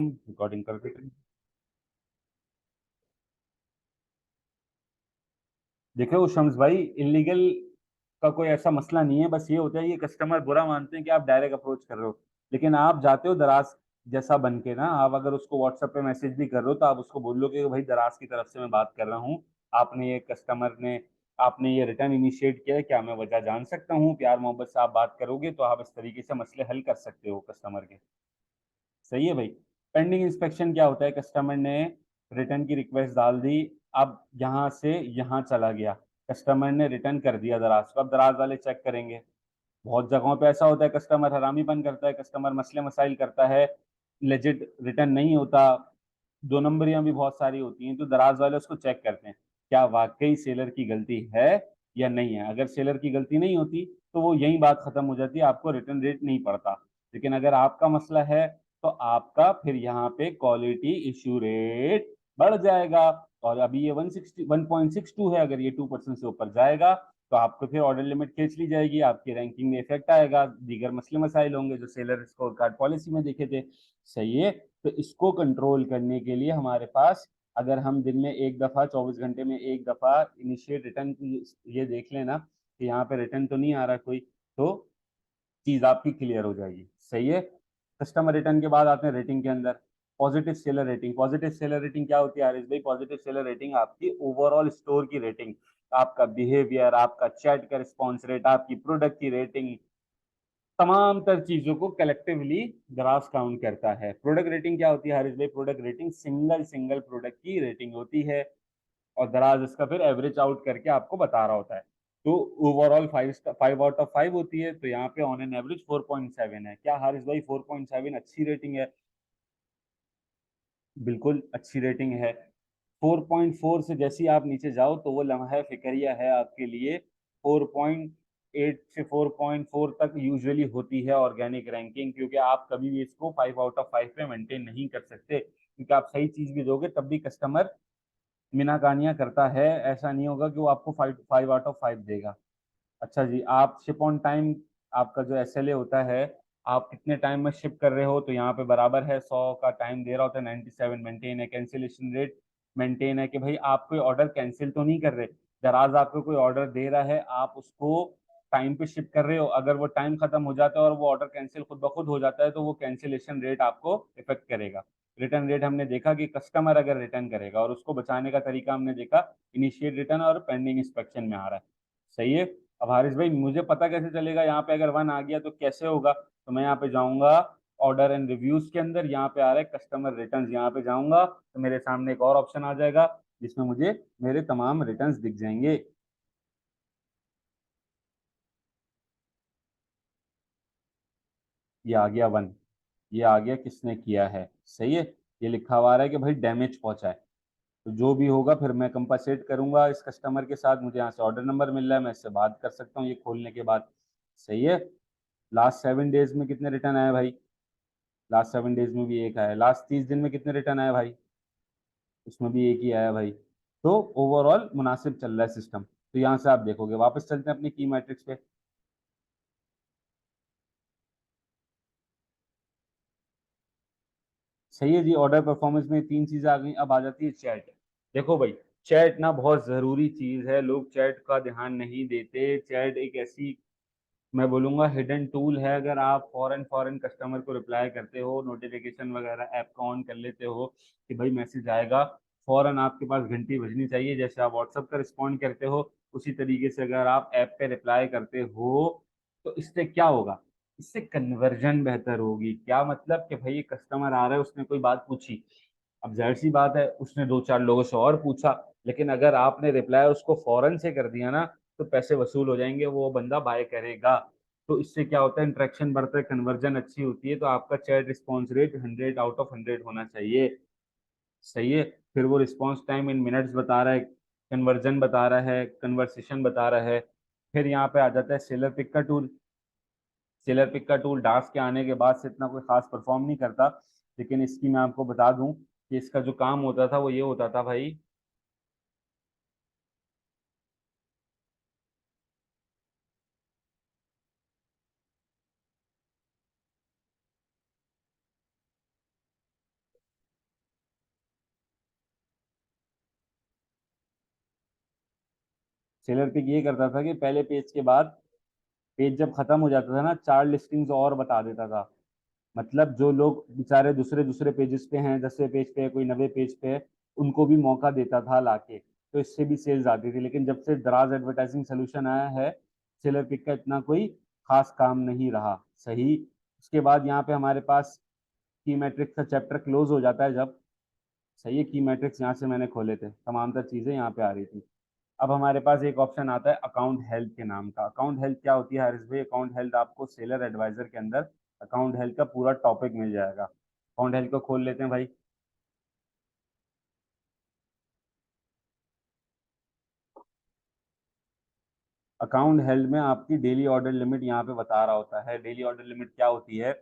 हम रिकॉर्डिंग कर देते हैं। देखो शम्स भाई, इलीगल का कोई ऐसा मसला नहीं है, बस ये होता है ये कस्टमर बुरा मानते हैं कि आप डायरेक्ट अप्रोच कर रहे हो। लेकिन आप जाते हो दराज जैसा बन के ना, आप अगर उसको व्हाट्सएप पे मैसेज भी कर रहे हो तो आप उसको बोल लो कि भाई दराज की तरफ से मैं बात कर रहा हूँ, आपने ये कस्टमर ने आपने ये रिटर्न इनिशिएट किया है, क्या मैं वजह जान सकता हूँ? प्यार मोहब्बत से आप बात करोगे तो आप इस तरीके से मसले हल कर सकते हो कस्टमर के। सही है भाई। पेंडिंग इंस्पेक्शन क्या होता है? कस्टमर ने रिटर्न की रिक्वेस्ट डाल दी, अब यहाँ से यहाँ चला गया, कस्टमर ने रिटर्न कर दिया दराज को, अब दराज वाले चेक करेंगे। बहुत जगहों पे ऐसा होता है कस्टमर हरामीपन करता है, कस्टमर मसले मसाइल करता है, लेजिट रिटर्न नहीं होता, दो नंबरियां भी बहुत सारी होती हैं, तो दराज वाले उसको चेक करते हैं क्या वाकई सेलर की गलती है या नहीं है। अगर सेलर की गलती नहीं होती तो वो यही बात खत्म हो जाती है, आपको रिटर्न रेट नहीं पड़ता। लेकिन अगर आपका मसला है तो आपका फिर यहाँ पे क्वालिटी इशू रेट बढ़ जाएगा। और अभी ये 1.62 है, अगर ये 2% से ऊपर जाएगा तो आपको फिर ऑर्डर लिमिट खींच ली जाएगी, आपकी रैंकिंग में इफेक्ट आएगा, दीगर मसले मसाइल होंगे जो सेलर स्कोर कार्ड पॉलिसी में देखे थे। सही है। तो इसको कंट्रोल करने के लिए हमारे पास, अगर हम दिन में एक दफा 24 घंटे में एक दफा इनिशिएट रिटर्न की ये देख लेना कि यहाँ पे रिटर्न तो नहीं आ रहा कोई, तो चीज आपकी क्लियर हो जाएगी। सही है। कस्टमर रिटर्न के बाद आते हैं रेटिंग के अंदर। Positive seller rating. Positive seller rating क्या होती है आरिस भाई? पॉजिटिव सेलर रेटिंग आपकी ओवरऑल स्टोर की रेटिंग, आपका बिहेवियर, आपका चैट का रिस्पॉन्स रेट, आपकी प्रोडक्ट की रेटिंग, तमाम तर चीजों को कलेक्टिवली दराज काउंट करता है। प्रोडक्ट रेटिंग क्या होती है हारिस भाई? Product rating single single product की रेटिंग होती है, और दराज इसका फिर एवरेज आउट करके आपको बता रहा होता है। तो ओवरऑल 5/5 होती है, तो यहाँ पे ऑन एन एवरेज 4.7 है। क्या हारिस भाई 4.7 अच्छी रेटिंग है? बिल्कुल अच्छी रेटिंग है। 4.4 से जैसी आप नीचे जाओ तो वो लम्हा फिक्रिया है आपके लिए। 4.8 से 4.4 तक यूजुअली होती है ऑर्गेनिक रैंकिंग, क्योंकि आप कभी भी इसको 5/5 पे मेंटेन नहीं कर सकते, क्योंकि आप सही चीज भी दोगे तब भी कस्टमर मीनाकानियां करता है। ऐसा नहीं होगा कि वो आपको 5/5 देगा। अच्छा जी, आप शिप ऑन टाइम, आपका जो SLA होता है, आप कितने टाइम में शिप कर रहे हो, तो यहाँ पे बराबर है, 100 का टाइम दे रहा होता है, 97 मेंटेन है। कैंसिलेशन रेट मेंटेन है कि भाई आप कोई ऑर्डर कैंसिल तो नहीं कर रहे। दराज आपको कोई ऑर्डर दे रहा है, आप उसको टाइम पे शिप कर रहे हो, अगर वो टाइम खत्म हो जाता है और वो ऑर्डर कैंसिल खुद ब खुद हो जाता है तो वो कैंसिलेशन रेट आपको इफेक्ट करेगा। रिटर्न रेट हमने देखा कि कस्टमर अगर रिटर्न करेगा, और उसको बचाने का तरीका हमने देखा, इनिशिएट रिटर्न और पेंडिंग इंस्पेक्शन में आ रहा है। सही है। अब हारिस भाई मुझे पता कैसे चलेगा यहाँ पे अगर 1 आ गया तो कैसे होगा? तो मैं यहाँ पे जाऊंगा ऑर्डर एंड रिव्यूज के अंदर, यहाँ पे आ रहा है कस्टमर रिटर्न्स, यहाँ पे जाऊंगा तो मेरे सामने एक और ऑप्शन आ जाएगा जिसमें मुझे मेरे तमाम रिटर्न्स दिख जाएंगे। ये आ गया 1। ये आ गया किसने किया है। सही है। ये लिखा हुआ आ रहा है कि भाई डैमेज पहुंचा है। तो जो भी होगा फिर मैं कंपनसेट करूंगा इस कस्टमर के साथ, मुझे यहाँ से ऑर्डर नंबर मिल रहा है, मैं इससे बात कर सकता हूँ ये खोलने के बाद। सही है। लास्ट 7 डेज में कितने रिटर्न आए भाई? लास्ट 7 डेज में भी एक आया। लास्ट 30 दिन में कितने रिटर्न आए भाई? उसमें भी एक ही आया भाई। तो ओवरऑल मुनासिब चल रहा है सिस्टम। तो यहाँ से आप देखोगे, वापस चलते हैं अपनी की मैट्रिक्स पे। सही है जी। ऑर्डर परफॉर्मेंस में तीन चीजें आ गई, अब आ जाती है चैट। देखो भाई, चैट ना बहुत जरूरी चीज है, लोग चैट का ध्यान नहीं देते। चैट एक ऐसी, मैं बोलूंगा हिडन टूल है। अगर आप फॉरेन फॉरेन कस्टमर को रिप्लाई करते हो, नोटिफिकेशन वगैरह ऐप का ऑन कर लेते हो कि भाई मैसेज आएगा, फॉरन आपके पास घंटी बजनी चाहिए। जैसे आप व्हाट्सएप का रिस्पॉन्ड करते हो उसी तरीके से अगर आप ऐप पे रिप्लाई करते हो, तो इससे क्या होगा? इससे कन्वर्जन बेहतर होगी। क्या मतलब कि भाई कस्टमर आ रहा है, उसने कोई बात पूछी, अब जाहिर सी बात है उसने दो चार लोगों से और पूछा, लेकिन अगर आपने रिप्लाई उसको फौरन से कर दिया ना, तो पैसे वसूल हो जाएंगे, वो बंदा बाय करेगा। तो इससे क्या होता है? इंटरेक्शन बढ़ता है, कन्वर्जन अच्छी होती है। तो आपका चैट रिस्पॉन्स रेट 100/100 होना चाहिए। सही है। फिर वो रिस्पॉन्स टाइम इन मिनट्स बता रहा है, कन्वर्जन बता रहा है, कन्वर्सेशन बता रहा है। फिर यहाँ पे आ जाता है सेलर पिक का टूल। सेलर पिक का टूल डांस के आने के बाद से इतना कोई खास परफॉर्म नहीं करता, लेकिन इसकी मैं आपको बता दूं कि इसका जो काम होता था वो ये होता था भाई। सेलर पिक ये करता था कि पहले पेज के बाद, पेज जब खत्म हो जाता था ना, 4 लिस्टिंग्स और बता देता था। मतलब जो लोग बेचारे दूसरे दूसरे पेजेस पे हैं, 10वें पेज पे है, कोई 9वें पेज पे है, उनको भी मौका देता था लाके। तो इससे भी सेल्स आती थी। लेकिन जब से दराज एडवर्टाइजिंग सोल्यूशन आया है, सेलर पिक का इतना कोई खास काम नहीं रहा। सही। उसके बाद यहाँ पे हमारे पास की मैट्रिक्स का चैप्टर क्लोज हो जाता है जब। सही है, की मैट्रिक्स यहाँ से मैंने खोले थे, तमाम चीजें यहाँ पे आ रही थी। अब हमारे पास एक ऑप्शन आता है अकाउंट हेल्थ के नाम का। अकाउंट हेल्थ क्या होती है हारिस भाई? अकाउंट हेल्थ आपको सेलर एडवाइजर के अंदर अकाउंट हेल्थ का पूरा टॉपिक मिल जाएगा। अकाउंट हेल्थ को खोल लेते हैं भाई। अकाउंट हेल्थ में आपकी डेली ऑर्डर लिमिट यहाँ पे बता रहा होता है। डेली ऑर्डर लिमिट क्या होती है?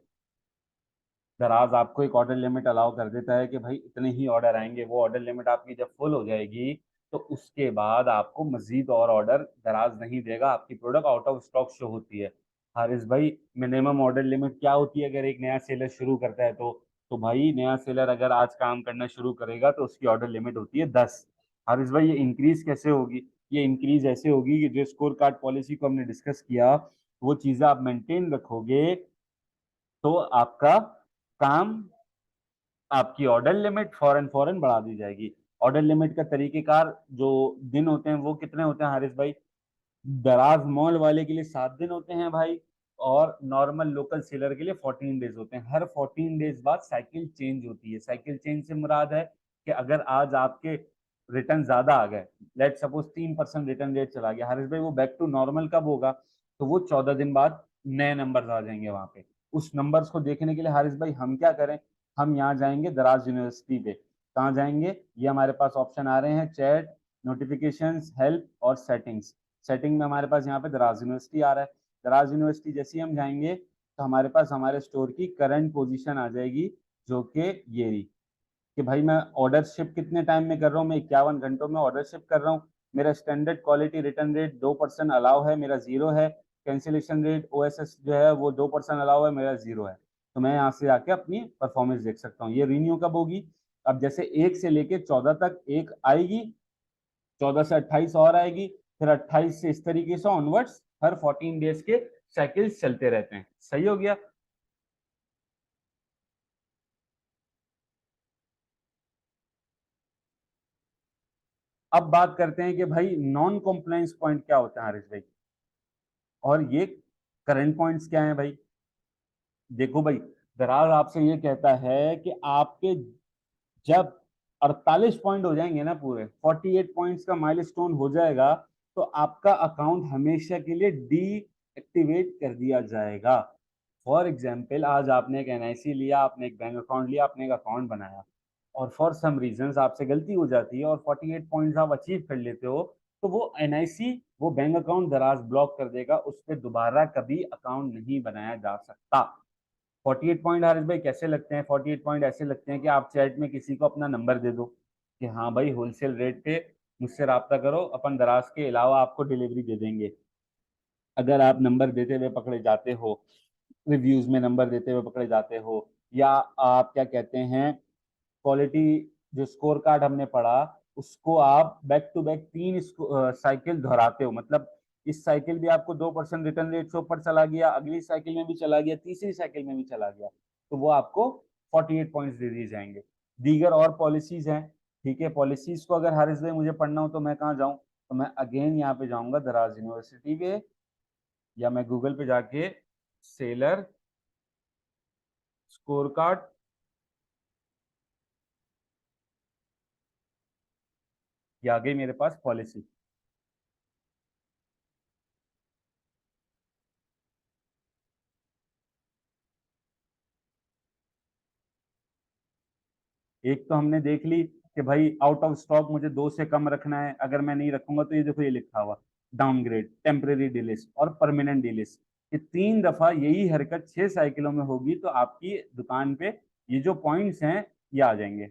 दराज आपको एक ऑर्डर लिमिट अलाउ कर देता है कि भाई इतने ही ऑर्डर आएंगे। वो ऑर्डर लिमिट आपकी जब फुल हो जाएगी तो उसके बाद आपको मजीद और ऑर्डर दराज नहीं देगा, आपकी product out of stock show होती है। हारिस भाई, मिनिमम ऑर्डर लिमिट क्या होती है अगर एक नया सेलर शुरू करता है तो भाई नया सेलर अगर आज काम करना शुरू करेगा तो उसकी ऑर्डर लिमिट होती है 10। हारिस भाई, ये इंक्रीज कैसे होगी? ये इंक्रीज ऐसे होगी कि जो स्कोर कार्ड पॉलिसी को हमने डिस्कस किया, वो चीजें आप मेंटेन रखोगे तो आपका काम, आपकी ऑर्डर लिमिट फौरन फौरन बढ़ा दी जाएगी। ऑर्डर लिमिट का तरीकेकार, जो दिन होते हैं वो कितने होते हैं हारिस भाई? दराज मॉल वाले के लिए 7 दिन होते हैं भाई, और नॉर्मल लोकल सेलर के लिए 14 डेज होते हैं। हर 14 डेज बाद साइकिल चेंज होती है। साइकिल चेंज से मुराद है कि अगर आज आपके रिटर्न ज्यादा आ गए, लेट सपोज 3% रिटर्न रेट चला गया, हारिस भाई वो बैक टू नॉर्मल कब होगा? तो वो 14 दिन बाद नए नंबर्स आ जाएंगे वहां पे। उस नंबर्स को देखने के लिए हारिस भाई हम क्या करें? हम यहाँ जाएंगे दराज यूनिवर्सिटी पे। कहाँ जाएंगे? ये हमारे पास ऑप्शन आ रहे हैं, चैट, नोटिफिकेशंस, हेल्प और सेटिंग्स। सेटिंग में हमारे पास यहाँ पे दराज यूनिवर्सिटी आ रहा है। दराज यूनिवर्सिटी जैसे ही हम जाएंगे तो हमारे पास हमारे स्टोर की करंट पोजीशन आ जाएगी, जो कि ये रही, कि भाई मैं ऑर्डर शिप कितने टाइम में कर रहा हूँ? मैं 51 घंटों में ऑर्डर शिप कर रहा हूँ। मेरा standard quality return rate 2% allow है, मेरा 0 है। कैंसिलेशन रेट ओएसएस जो है वो 2% अलाउ है, मेरा 0 है। तो मैं यहाँ से आके अपनी परफॉर्मेंस देख सकता हूँ। ये रिन्यू कब होगी? अब जैसे 1 से लेके 14 तक एक आएगी, 14 से 28 और आएगी, फिर 28 से इस तरीके से ऑनवर्ड्स हर 14 डेज के साइकिल्स चलते रहते हैं। सही हो गया। अब बात करते हैं कि भाई नॉन कॉम्प्लायंस पॉइंट क्या होता है हरीश भाई, और ये करंट पॉइंट्स क्या है भाई? देखो भाई, दराज आपसे ये कहता है कि आपके जब 48 पॉइंट हो जाएंगे ना, पूरे 48 पॉइंट्स का माइलस्टोन हो जाएगा, तो आपका अकाउंट हमेशा के लिए डीएक्टिवेट कर दिया जाएगा। फॉर एग्जाम्पल, आज आपने एक एनआईसी लिया, आपने एक बैंक अकाउंट लिया, आपने एक अकाउंट बनाया, और फॉर सम रीजंस आपसे गलती हो जाती है और 48 पॉइंट्स आप अचीव कर लेते हो, तो वो एनआईसी, वो बैंक अकाउंट दराज ब्लॉक कर देगा। उस पर दोबारा कभी अकाउंट नहीं बनाया जा सकता। 48 पॉइंट हारिस भाई कैसे लगते हैं? 48 पॉइंट ऐसे लगते हैं कि आप चैट में किसी को अपना नंबर दे दो कि हाँ भाई होलसेल रेट पे मुझसे रब्ता करो, अपन दराज के अलावा आपको डिलीवरी दे देंगे। अगर आप नंबर देते हुए पकड़े जाते हो, रिव्यूज में नंबर देते हुए पकड़े जाते हो, या आप क्या कहते हैं, क्वालिटी, जो स्कोर कार्ड हमने पढ़ा, उसको आप बैक टू बैक 3 साइकिल दोहराते हो, मतलब इस साइकिल भी आपको 2% रिटर्न रेट से ऊपर चला गया, अगली साइकिल में भी चला गया, तीसरी साइकिल में भी चला गया, तो वो आपको 48 पॉइंट्स दे दिए जाएंगे। दीगर और पॉलिसीज हैं। ठीक है, पॉलिसीज को अगर हारिस भाई मुझे पढ़ना हो तो मैं कहाँ जाऊँ? तो मैं अगेन यहाँ पे जाऊंगा दराज यूनिवर्सिटी पे, या मैं गूगल पे जाके सेलर स्कोर कार्ड, ये आ गई मेरे पास पॉलिसी। एक तो हमने देख ली कि भाई आउट ऑफ स्टॉक मुझे 2 से कम रखना है, अगर मैं नहीं रखूंगा तो ये देखो ये लिखा हुआ डाउनग्रेड, टेम्परेरी डिलिस्ट और परमानेंट डिलिस्ट। ये 3 दफा यही हरकत 6 साइकिलों में होगी तो आपकी दुकान पे ये जो पॉइंट्स हैं ये आ जाएंगे।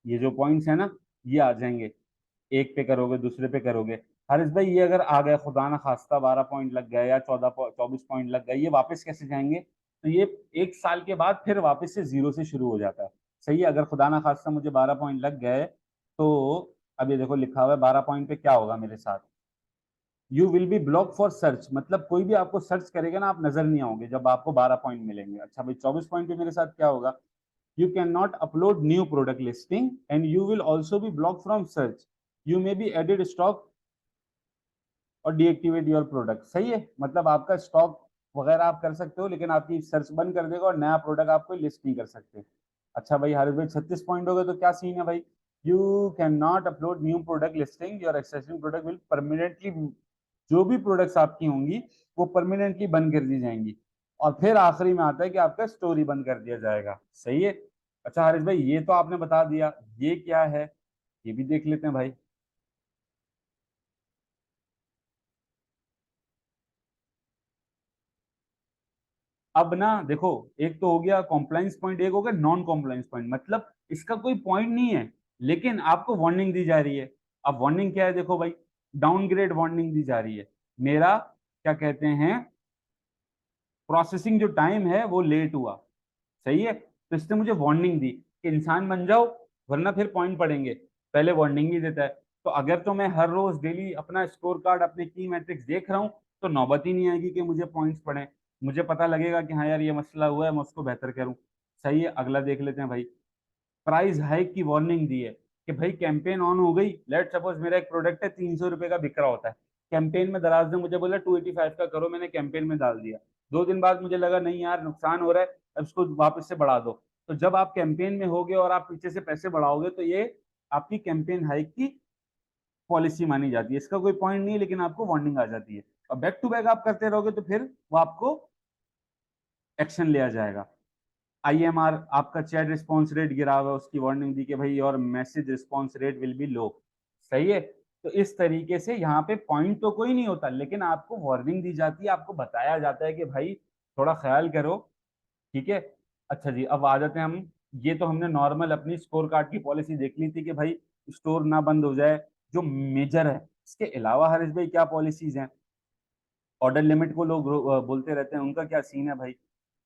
ये जो पॉइंट्स है ना, ये आ जाएंगे। एक पे करोगे, दूसरे पे करोगे। हारिस भाई ये अगर आ गए खुदा ना खास्ता 12 पॉइंट लग गए या 24 पॉइंट लग गए, ये वापस कैसे जाएंगे? तो ये 1 साल के बाद फिर वापस से जीरो से शुरू हो जाता है। सही है, अगर खुदा ना खास्ता मुझे 12 पॉइंट लग गए तो अब ये देखो लिखा हुआ है 12 पॉइंट पे क्या होगा मेरे साथ। You will be block for search, मतलब कोई भी आपको सर्च करेगा ना आप नजर नहीं आओगे जब आपको 12 पॉइंट मिलेंगे। अच्छा भाई 24 पॉइंट पे मेरे साथ क्या होगा। You can not upload new product listing and you will also be block from search. You may be added stock और डीएक्टिवेट योर प्रोडक्ट। सही है, मतलब आपका स्टॉक वगैरह आप कर सकते हो लेकिन आपकी सर्च बंद कर देगा और नया प्रोडक्ट आपको लिस्ट नहीं कर सकते। अच्छा भाई हारिस भाई 36 पॉइंट हो गए तो क्या सीन है भाई। You can not upload new product listing, your existing product will permanently, जो भी प्रोडक्ट्स आपकी होंगी वो परमानेंटली बंद कर दी जाएंगी। और फिर आखिरी में आता है कि आपका स्टोरी बंद कर दिया जाएगा। सही है। अच्छा हारिस भाई ये तो आपने बता दिया, ये क्या है ये भी देख लेते हैं भाई। अब ना देखो, एक तो हो गया कॉम्प्लाइंस पॉइंट, एक हो गया नॉन कॉम्प्लाइंस पॉइंट, मतलब इसका कोई पॉइंट नहीं है लेकिन आपको वार्निंग दी जा रही है। अब वार्निंग क्या है देखो भाई, डाउनग्रेड वार्निंग दी जा रही है। मेरा क्या कहते हैं, प्रोसेसिंग जो टाइम है वो लेट हुआ। सही है, तो इसने मुझे वार्निंग दी कि इंसान बन जाओ वरना फिर पॉइंट पड़ेंगे। पहले वार्निंग ही देता है। तो अगर तो मैं हर रोज डेली अपना स्कोर कार्ड अपने की मैट्रिक्स देख रहा हूँ तो नौबत ही नहीं आएगी कि मुझे पॉइंट्स पड़े। मुझे पता लगेगा कि हाँ यार ये मसला हुआ है, मैं उसको बेहतर करूँ। सही है, अगला देख लेते हैं भाई। प्राइस हाइक की वार्निंग दी है कि भाई कैंपेन ऑन हो गई। लेट सपोज मेरा एक प्रोडक्ट है 300 रुपए का बिक रहा होता है, कैंपेन में दराज ने मुझे बोला 285 का करो, मैंने कैंपेन में डाल दिया। 2 दिन बाद मुझे लगा नहीं यार नुकसान हो रहा है, अब इसको वापस से बढ़ा दो। तो जब आप कैंपेन में होगे और आप पीछे से पैसे बढ़ाओगे तो ये आपकी कैंपेन हाइक की पॉलिसी मानी जाती है। इसका कोई पॉइंट नहीं है लेकिन आपको वार्निंग आ जाती है। और बैक टू बैक आप करते रहोगे तो फिर वो आपको एक्शन लिया जाएगा। आईएमआर आपका चैट रिस्पॉन्स रेट गिरा हुआ है, उसकी वार्निंग दी कि भाई और message response rate will be low. सही है, तो इस तरीके से यहाँ पे पॉइंट तो कोई नहीं होता लेकिन आपको वार्निंग दी जाती है, आपको बताया जाता है कि भाई थोड़ा ख्याल करो। ठीक है। अच्छा जी, अब आ जाते हैं हम। ये तो हमने नॉर्मल अपनी स्कोर कार्ड की पॉलिसी देख ली थी कि भाई स्टोर ना बंद हो जाए, जो मेजर है। इसके अलावा हरीश भाई क्या पॉलिसीज हैं। ऑर्डर लिमिट को लोग बोलते रहते हैं, उनका क्या सीन है भाई।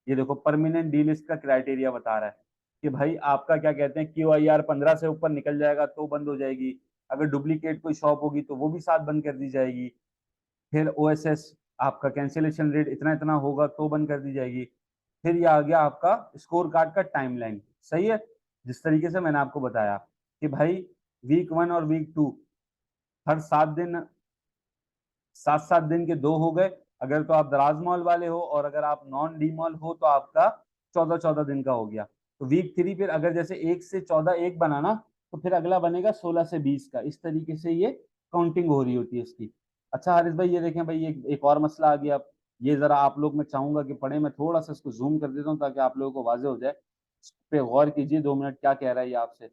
ये देखो परमानेंट डी लिस्ट का क्राइटेरिया बता रहा है कि भाई आपका क्या कहते हैं QIR 15 से ऊपर निकल जाएगा तो बंद हो जाएगी। अगर डुप्लीकेट कोई शॉप होगी तो वो भी साथ बंद कर दी जाएगी। फिर OSS आपका कैंसिलेशन रेट इतना इतना होगा तो बंद कर दी जाएगी। फिर ये आ गया आपका स्कोर कार्ड का टाइमलाइन। सही है, जिस तरीके से मैंने आपको बताया कि भाई वीक 1 और वीक 2 हर 7 दिन, 7 7 दिन के दो हो गए अगर तो आप दराज मॉल वाले हो, और अगर आप नॉन डी मॉल हो तो आपका 14 14 दिन का हो गया। तो वीक 3 फिर अगर जैसे 1 से 14 एक बनाना तो फिर अगला बनेगा 16 से 20 का। इस तरीके से ये काउंटिंग हो रही होती है इसकी। अच्छा हारिस भाई ये देखें भाई, ये एक और मसला आ गया। अब ये जरा आप लोग, मैं चाहूंगा कि पढ़े, मैं थोड़ा सा इसको जूम कर देता हूँ ताकि आप लोगों को वाजे हो जाए। इस पे गौर कीजिए 2 मिनट, क्या कह रहा है ये आपसे।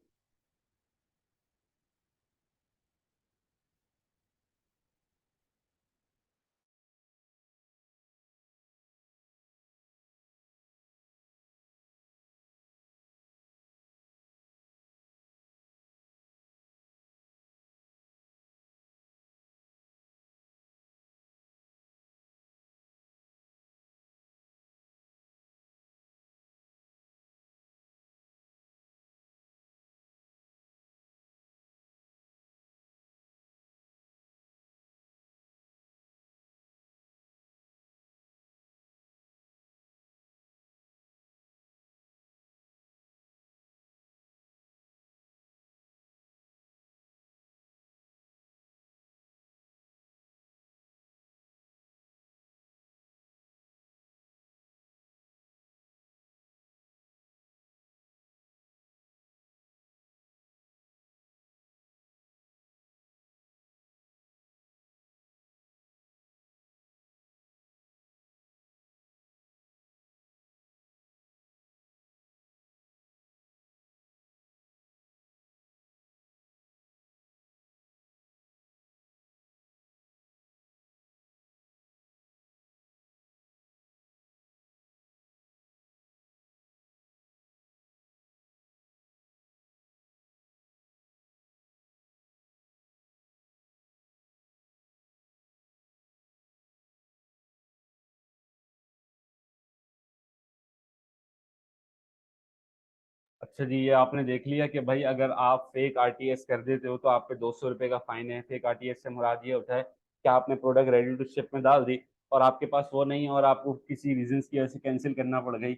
अच्छा जी, ये आपने देख लिया कि भाई अगर आप फेक आरटीएस कर देते हो तो आप पे 200 रुपये का फाइन है। फेक आरटीएस से मुराद ये होता है कि आपने प्रोडक्ट रेडी टू शिप में डाल दी और आपके पास वो नहीं है और आपको किसी रीजन की वजह से कैंसिल करना पड़ गई,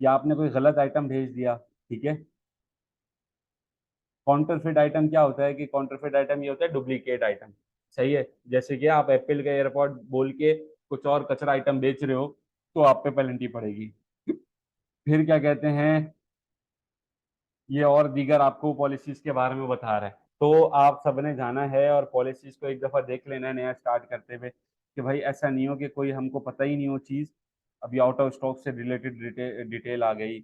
या आपने कोई गलत आइटम भेज दिया। ठीक है। काउंटरफिट आइटम क्या होता है कि काउंटरफिट आइटम ये होता है डुप्लीकेट आइटम। सही है। जैसे कि आप एप्पल का एयरपॉड बोल के कुछ और कचरा आइटम बेच रहे हो तो आप पे पेनल्टी पड़ेगी। फिर क्या कहते हैं, ये और दीगर आपको पॉलिसीज के बारे में बता रहा है। तो आप सबने जाना है और पॉलिसीज को एक दफा देख लेना है नया स्टार्ट करते हुए, कि भाई ऐसा नहीं हो कि कोई हमको पता ही नहीं हो चीज़, अभी आउट ऑफ स्टॉक से रिलेटेड डिटेल आ गई।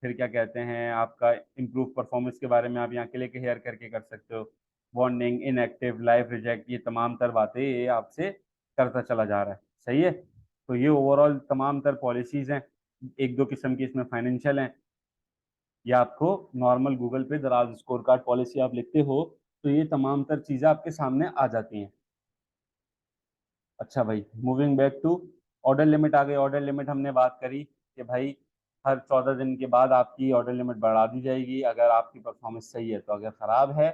फिर क्या कहते हैं, आपका इम्प्रूव परफॉर्मेंस के बारे में आप यहाँ क्लिक हेयर करके कर सकते हो। वार्निंग, इनएक्टिव, लाइव रिजेक्ट, ये तमाम तर बातें ये आपसे करता चला जा रहा है। सही है। तो ये ओवरऑल तमाम तर पॉलिसीज हैं। एक दो किस्म की इसमें फाइनेंशियल हैं, या आपको नॉर्मल गूगल पे दराज स्कोर कार्ड पॉलिसी आप लिखते हो तो ये तमाम तर चीज़ें आपके सामने आ जाती हैं। अच्छा भाई, moving back to order limit आ गई। ऑर्डर लिमिट हमने बात करी कि भाई हर 14 दिन के बाद आपकी ऑर्डर लिमिट बढ़ा दी जाएगी, अगर आपकी परफॉर्मेंस सही है तो, अगर खराब है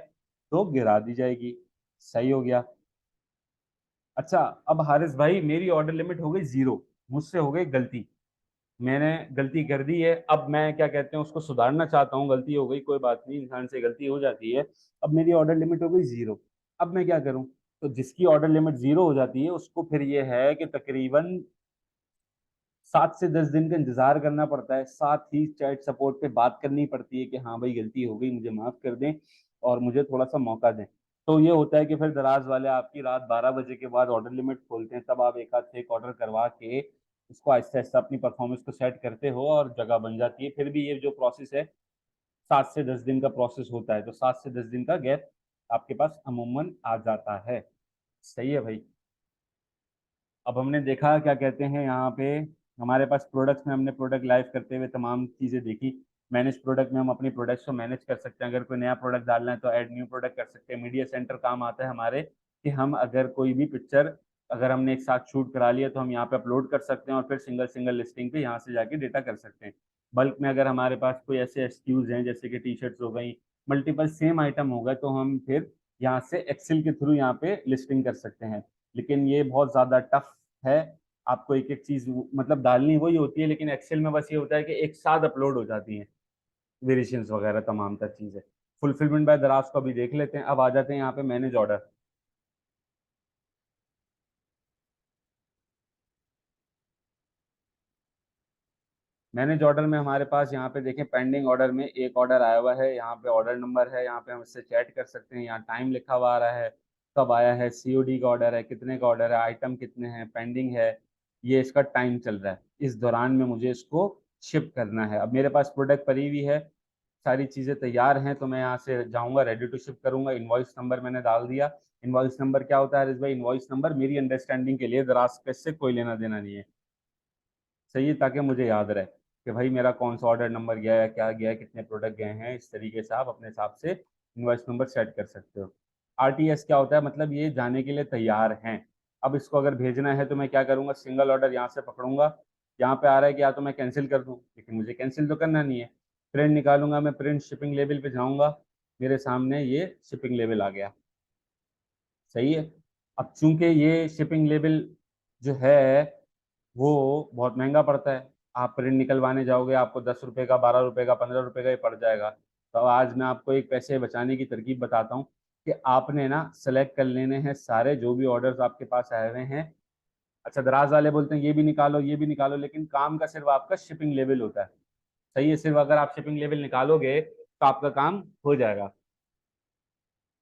तो गिरा दी जाएगी। सही हो गया। अच्छा, अब हारिस भाई मेरी ऑर्डर लिमिट हो गई 0, मुझसे हो गई गलती, मैंने गलती कर दी है, अब मैं क्या कहते हैं उसको सुधारना चाहता हूँ। गलती हो गई, कोई बात नहीं, इंसान से गलती हो जाती है। अब मेरी ऑर्डर लिमिट हो गई 0, अब मैं क्या करूँ? तो जिसकी ऑर्डर लिमिट 0 हो जाती है उसको फिर ये है कि तकरीबन 7 से 10 दिन का इंतजार करना पड़ता है। साथ ही चैट सपोर्ट पे बात करनी पड़ती है कि हाँ भाई गलती हो गई, मुझे माफ कर दें और मुझे थोड़ा सा मौका दें। तो ये होता है कि फिर दराज वाले आपकी रात 12 बजे के बाद ऑर्डर लिमिट खोलते हैं, तब आप एक आध फेक ऑर्डर करवा के उसको आहिस्ता आहिस्ता अपनी परफॉर्मेंस को सेट करते हो और जगह बन जाती है। फिर भी ये जो प्रोसेस है 7 से 10 दिन का प्रोसेस होता है, तो 7 से 10 दिन का गैप आपके पास अमूमन आ जाता है। सही है भाई। अब हमने देखा क्या कहते हैं यहाँ पे, हमारे पास प्रोडक्ट्स में हमने प्रोडक्ट लाइव करते हुए तमाम चीज़ें देखी। मैनेज प्रोडक्ट में हम अपनी प्रोडक्ट्स को मैनेज कर सकते हैं, अगर कोई नया प्रोडक्ट डालना है तो ऐड न्यू प्रोडक्ट कर सकते हैं। मीडिया सेंटर काम आता है हमारे कि हम अगर कोई भी पिक्चर अगर हमने एक साथ शूट करा लिया तो हम यहाँ पे अपलोड कर सकते हैं और फिर सिंगल सिंगल लिस्टिंग पे यहाँ से जाके डेटा कर सकते हैं। बल्क में अगर हमारे पास कोई ऐसे एक्सक्यूज हैं जैसे कि टी शर्ट्स हो गई, मल्टीपल सेम आइटम होगा, तो हम फिर यहाँ से एक्सेल के थ्रू यहाँ पे लिस्टिंग कर सकते हैं। लेकिन ये बहुत ज़्यादा टफ है, आपको एक एक चीज मतलब डालनी वही होती है, लेकिन एक्सेल में बस ये होता है कि एक साथ अपलोड हो जाती हैं वेरिएशंस वगैरह तमाम तर चीजें। फुलफिलमेंट बाय दराज को अभी देख लेते हैं। अब आ जाते हैं यहाँ पे मैनेज ऑर्डर। मैनेज ऑर्डर में हमारे पास यहाँ पे देखें, पेंडिंग ऑर्डर में एक ऑर्डर आया हुआ है, यहाँ पे ऑर्डर नंबर है, यहाँ पे हम इससे चैट कर सकते हैं, यहाँ टाइम लिखा हुआ आ रहा है, कब आया है, सीओडी का ऑर्डर है, कितने का ऑर्डर है, आइटम कितने हैं, पेंडिंग है, ये इसका टाइम चल रहा है, इस दौरान में मुझे इसको शिप करना है। अब मेरे पास प्रोडक्ट पड़ी हुई है, सारी चीज़ें तैयार हैं, तो मैं यहाँ से जाऊँगा, रेडी टू शिप करूंगा, इनवॉइस नंबर मैंने डाल दिया। इनवॉइस नंबर क्या होता है हरीश भाई? इनवॉइस नंबर मेरी अंडरस्टैंडिंग के लिए, दराज से कोई लेना देना नहीं है। सही है, ताकि मुझे याद रहे कि भाई मेरा कौन सा ऑर्डर नंबर गया है, क्या गया है, कितने प्रोडक्ट गए हैं, इस तरीके से आप अपने हिसाब से इनवॉइस नंबर सेट कर सकते हो। आरटीएस क्या होता है? मतलब ये जाने के लिए तैयार हैं। अब इसको अगर भेजना है तो मैं क्या करूंगा, सिंगल ऑर्डर यहाँ से पकड़ूंगा, यहाँ पे आ रहा है कि या तो मैं कैंसिल कर दूं, लेकिन मुझे कैंसिल तो करना नहीं है। प्रिंट निकालूंगा, मैं प्रिंट शिपिंग लेवल पे जाऊंगा, मेरे सामने ये शिपिंग लेवल आ गया। सही है। अब चूंकि ये शिपिंग लेवल जो है वो बहुत महंगा पड़ता है, आप प्रिंट निकलवाने जाओगे आपको 10 रुपए का, 12 रुपए का, 15 रुपए का ही पड़ जाएगा। तो आज मैं आपको एक पैसे बचाने की तरकीब बताता हूँ कि आपने ना सेलेक्ट कर लेने हैं सारे जो भी ऑर्डर्स आपके पास आए हुए हैं। अच्छा, दराज वाले बोलते हैं ये भी निकालो ये भी निकालो, लेकिन काम का सिर्फ आपका शिपिंग लेवल होता है। सही है, सिर्फ अगर आप शिपिंग लेवल निकालोगे तो आपका काम हो जाएगा।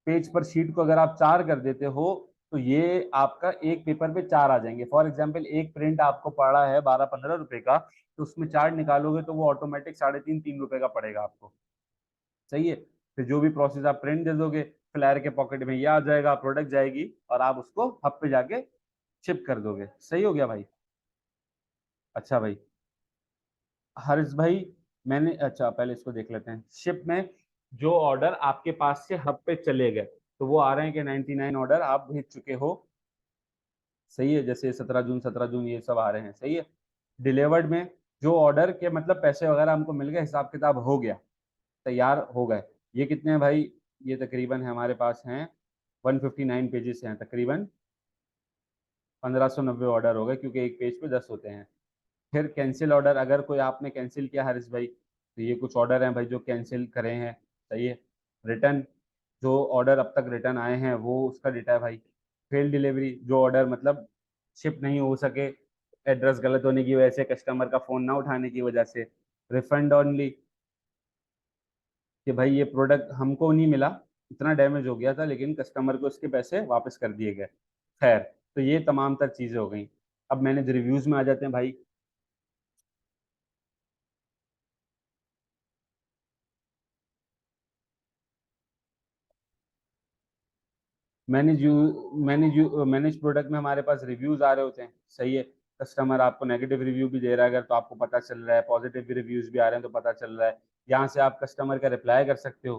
पेज पर शीट को अगर आप 4 कर देते हो तो ये आपका एक पेपर पे 4 आ जाएंगे। फॉर एग्जाम्पल एक प्रिंट आपको पड़ा है 12-15 रुपए का, तो उसमें 4 निकालोगे तो वो ऑटोमेटिक 3.5-3 रुपए का पड़ेगा आपको। सही है। फिर जो भी प्रोसेस आप प्रिंट दे दोगे, फ्लायर के पॉकेट में ये आ जाएगा, प्रोडक्ट जाएगी और आप उसको हब पे जाके शिप कर दोगे। सही हो गया भाई। अच्छा भाई, हर्ष भाई, मैंने अच्छा पहले इसको देख लेते हैं। शिप में जो ऑर्डर आपके पास से हब पे चले गए तो वो आ रहे हैं कि 99 ऑर्डर आप भेज चुके हो। सही है, जैसे 17 जून 17 जून ये सब आ रहे हैं। सही है। डिलीवर्ड में जो ऑर्डर के मतलब पैसे वगैरह हमको मिल गए, हिसाब किताब हो गया, तैयार हो गए। ये कितने हैं भाई? ये तकरीबन है हमारे पास हैं 159 पेजेस हैं, तकरीबन 1590 ऑर्डर हो गए, क्योंकि एक पेज पे 10 होते हैं। फिर कैंसिल ऑर्डर, अगर कोई आपने कैंसिल किया हारिस भाई, तो ये कुछ ऑर्डर हैं भाई जो कैंसिल करे हैं। सही है। रिटर्न, जो ऑर्डर अब तक रिटर्न आए हैं वो उसका डेटा है भाई। फेल डिलीवरी, जो ऑर्डर मतलब शिप नहीं हो सके, एड्रेस गलत होने की वजह से, कस्टमर का फ़ोन ना उठाने की वजह से। रिफंड ओनली, कि भाई ये प्रोडक्ट हमको नहीं मिला, इतना डैमेज हो गया था, लेकिन कस्टमर को उसके पैसे वापस कर दिए गए। खैर, तो ये तमाम तर चीज़ें हो गई। अब मैनेज रिव्यूज़ में आ जाते हैं भाई। मैनेज प्रोडक्ट में हमारे पास रिव्यूज आ रहे होते हैं। सही है। कस्टमर आपको नेगेटिव रिव्यू भी दे रहा है अगर, तो आपको पता चल रहा है, पॉजिटिव भी रिव्यूज भी आ रहे हैं तो पता चल रहा है। यहाँ से आप कस्टमर का रिप्लाई कर सकते हो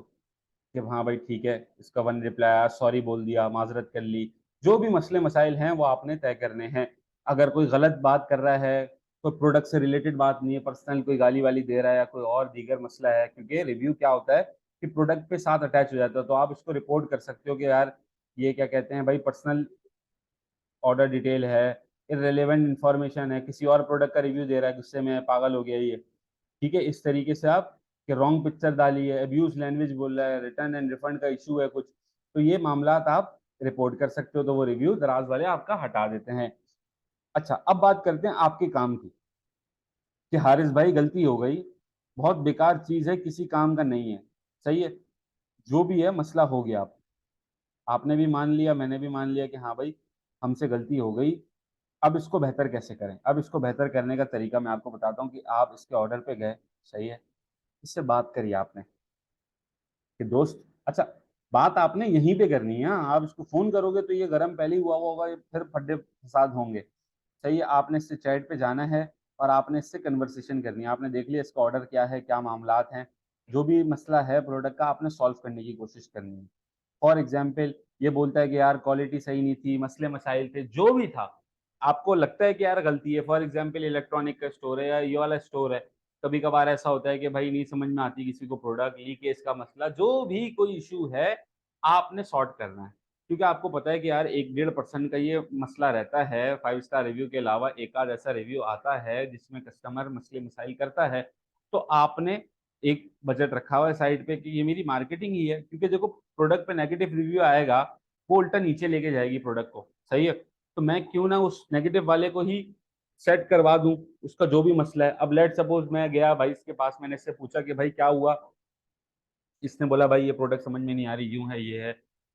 कि हाँ भाई ठीक है, इसका वन रिप्लाई आया, सॉरी बोल दिया, माजरत कर ली। जो भी मसले मसाइल हैं वो आपने तय करने हैं। अगर कोई गलत बात कर रहा है, कोई प्रोडक्ट से रिलेटेड बात नहीं है, पर्सनल कोई गाली वाली दे रहा है या कोई और दीगर मसला है, क्योंकि रिव्यू क्या होता है कि प्रोडक्ट पे साथ अटैच हो जाता है, तो आप इसको रिपोर्ट कर सकते हो कि यार ये क्या कहते हैं भाई, पर्सनल ऑर्डर डिटेल है, इररिलेवेंट इंफॉर्मेशन है, किसी और प्रोडक्ट का रिव्यू दे रहा है, गुस्से में पागल हो गया ये। ठीक है, इस तरीके से आप कि रॉन्ग पिक्चर डाली है, अब्यूज लैंग्वेज बोल रहा है, रिटर्न एंड रिफंड का इशू है कुछ, तो ये मामला आप रिपोर्ट कर सकते हो, तो वो रिव्यू दराज वाले आपका हटा देते हैं। अच्छा, अब बात करते हैं आपके काम की, कि हारिस भाई गलती हो गई, बहुत बेकार चीज है, किसी काम का नहीं है। सही है। जो भी है मसला हो गया, आपने भी मान लिया, मैंने भी मान लिया कि हाँ भाई हमसे गलती हो गई। अब इसको बेहतर कैसे करें? अब इसको बेहतर करने का तरीका मैं आपको बताता हूँ कि आप इसके ऑर्डर पे गए। सही है। इससे बात करिए आपने कि दोस्त, अच्छा, बात आपने यहीं पे करनी है, हाँ, आप इसको फोन करोगे तो ये गर्म पहले ही हुआ होगा, ये फिर फड्डे फसाद होंगे। सही है। आपने इससे चैट पे जाना है और आपने इससे कन्वर्सेशन करनी है। आपने देख लिया इसका ऑर्डर क्या है, क्या मामलात हैं, जो भी मसला है प्रोडक्ट का, आपने सॉल्व करने की कोशिश करनी है। फॉर एग्जाम्पल, ये बोलता है कि यार क्वालिटी सही नहीं थी, मसले मसाइल थे, जो भी था, आपको लगता है कि यार गलती है, फॉर एग्जाम्पल इलेक्ट्रॉनिक का स्टोर है या ये वाला स्टोर है, कभी कभार ऐसा होता है कि भाई नहीं समझ में आती किसी को प्रोडक्ट, लीकेज का मसला, जो भी कोई इशू है, आपने सॉर्ट करना है। क्योंकि आपको पता है कि यार 1-1.5% का ये मसला रहता है, 5 स्टार रिव्यू के अलावा एक आध ऐसा रिव्यू आता है जिसमें कस्टमर मसले मसाइल करता है। तो आपने एक बजट रखा हुआ है साइड पे कि ये मेरी मार्केटिंग ही है, क्योंकि देखो प्रोडक्ट पे नेगेटिव रिव्यू आएगा, वो उल्टा नीचे लेके जाएगी प्रोडक्ट को। सही है। तो मैं क्यों ना उस नेगेटिव वाले को ही सेट करवा दूं, उसका जो भी मसला है। अब लेट सपोज मैं गया भाई इसके पास, मैंने इससे पूछा कि भाई क्या हुआ, इसने बोला भाई ये प्रोडक्ट समझ में नहीं आ रही, यूं है ये है।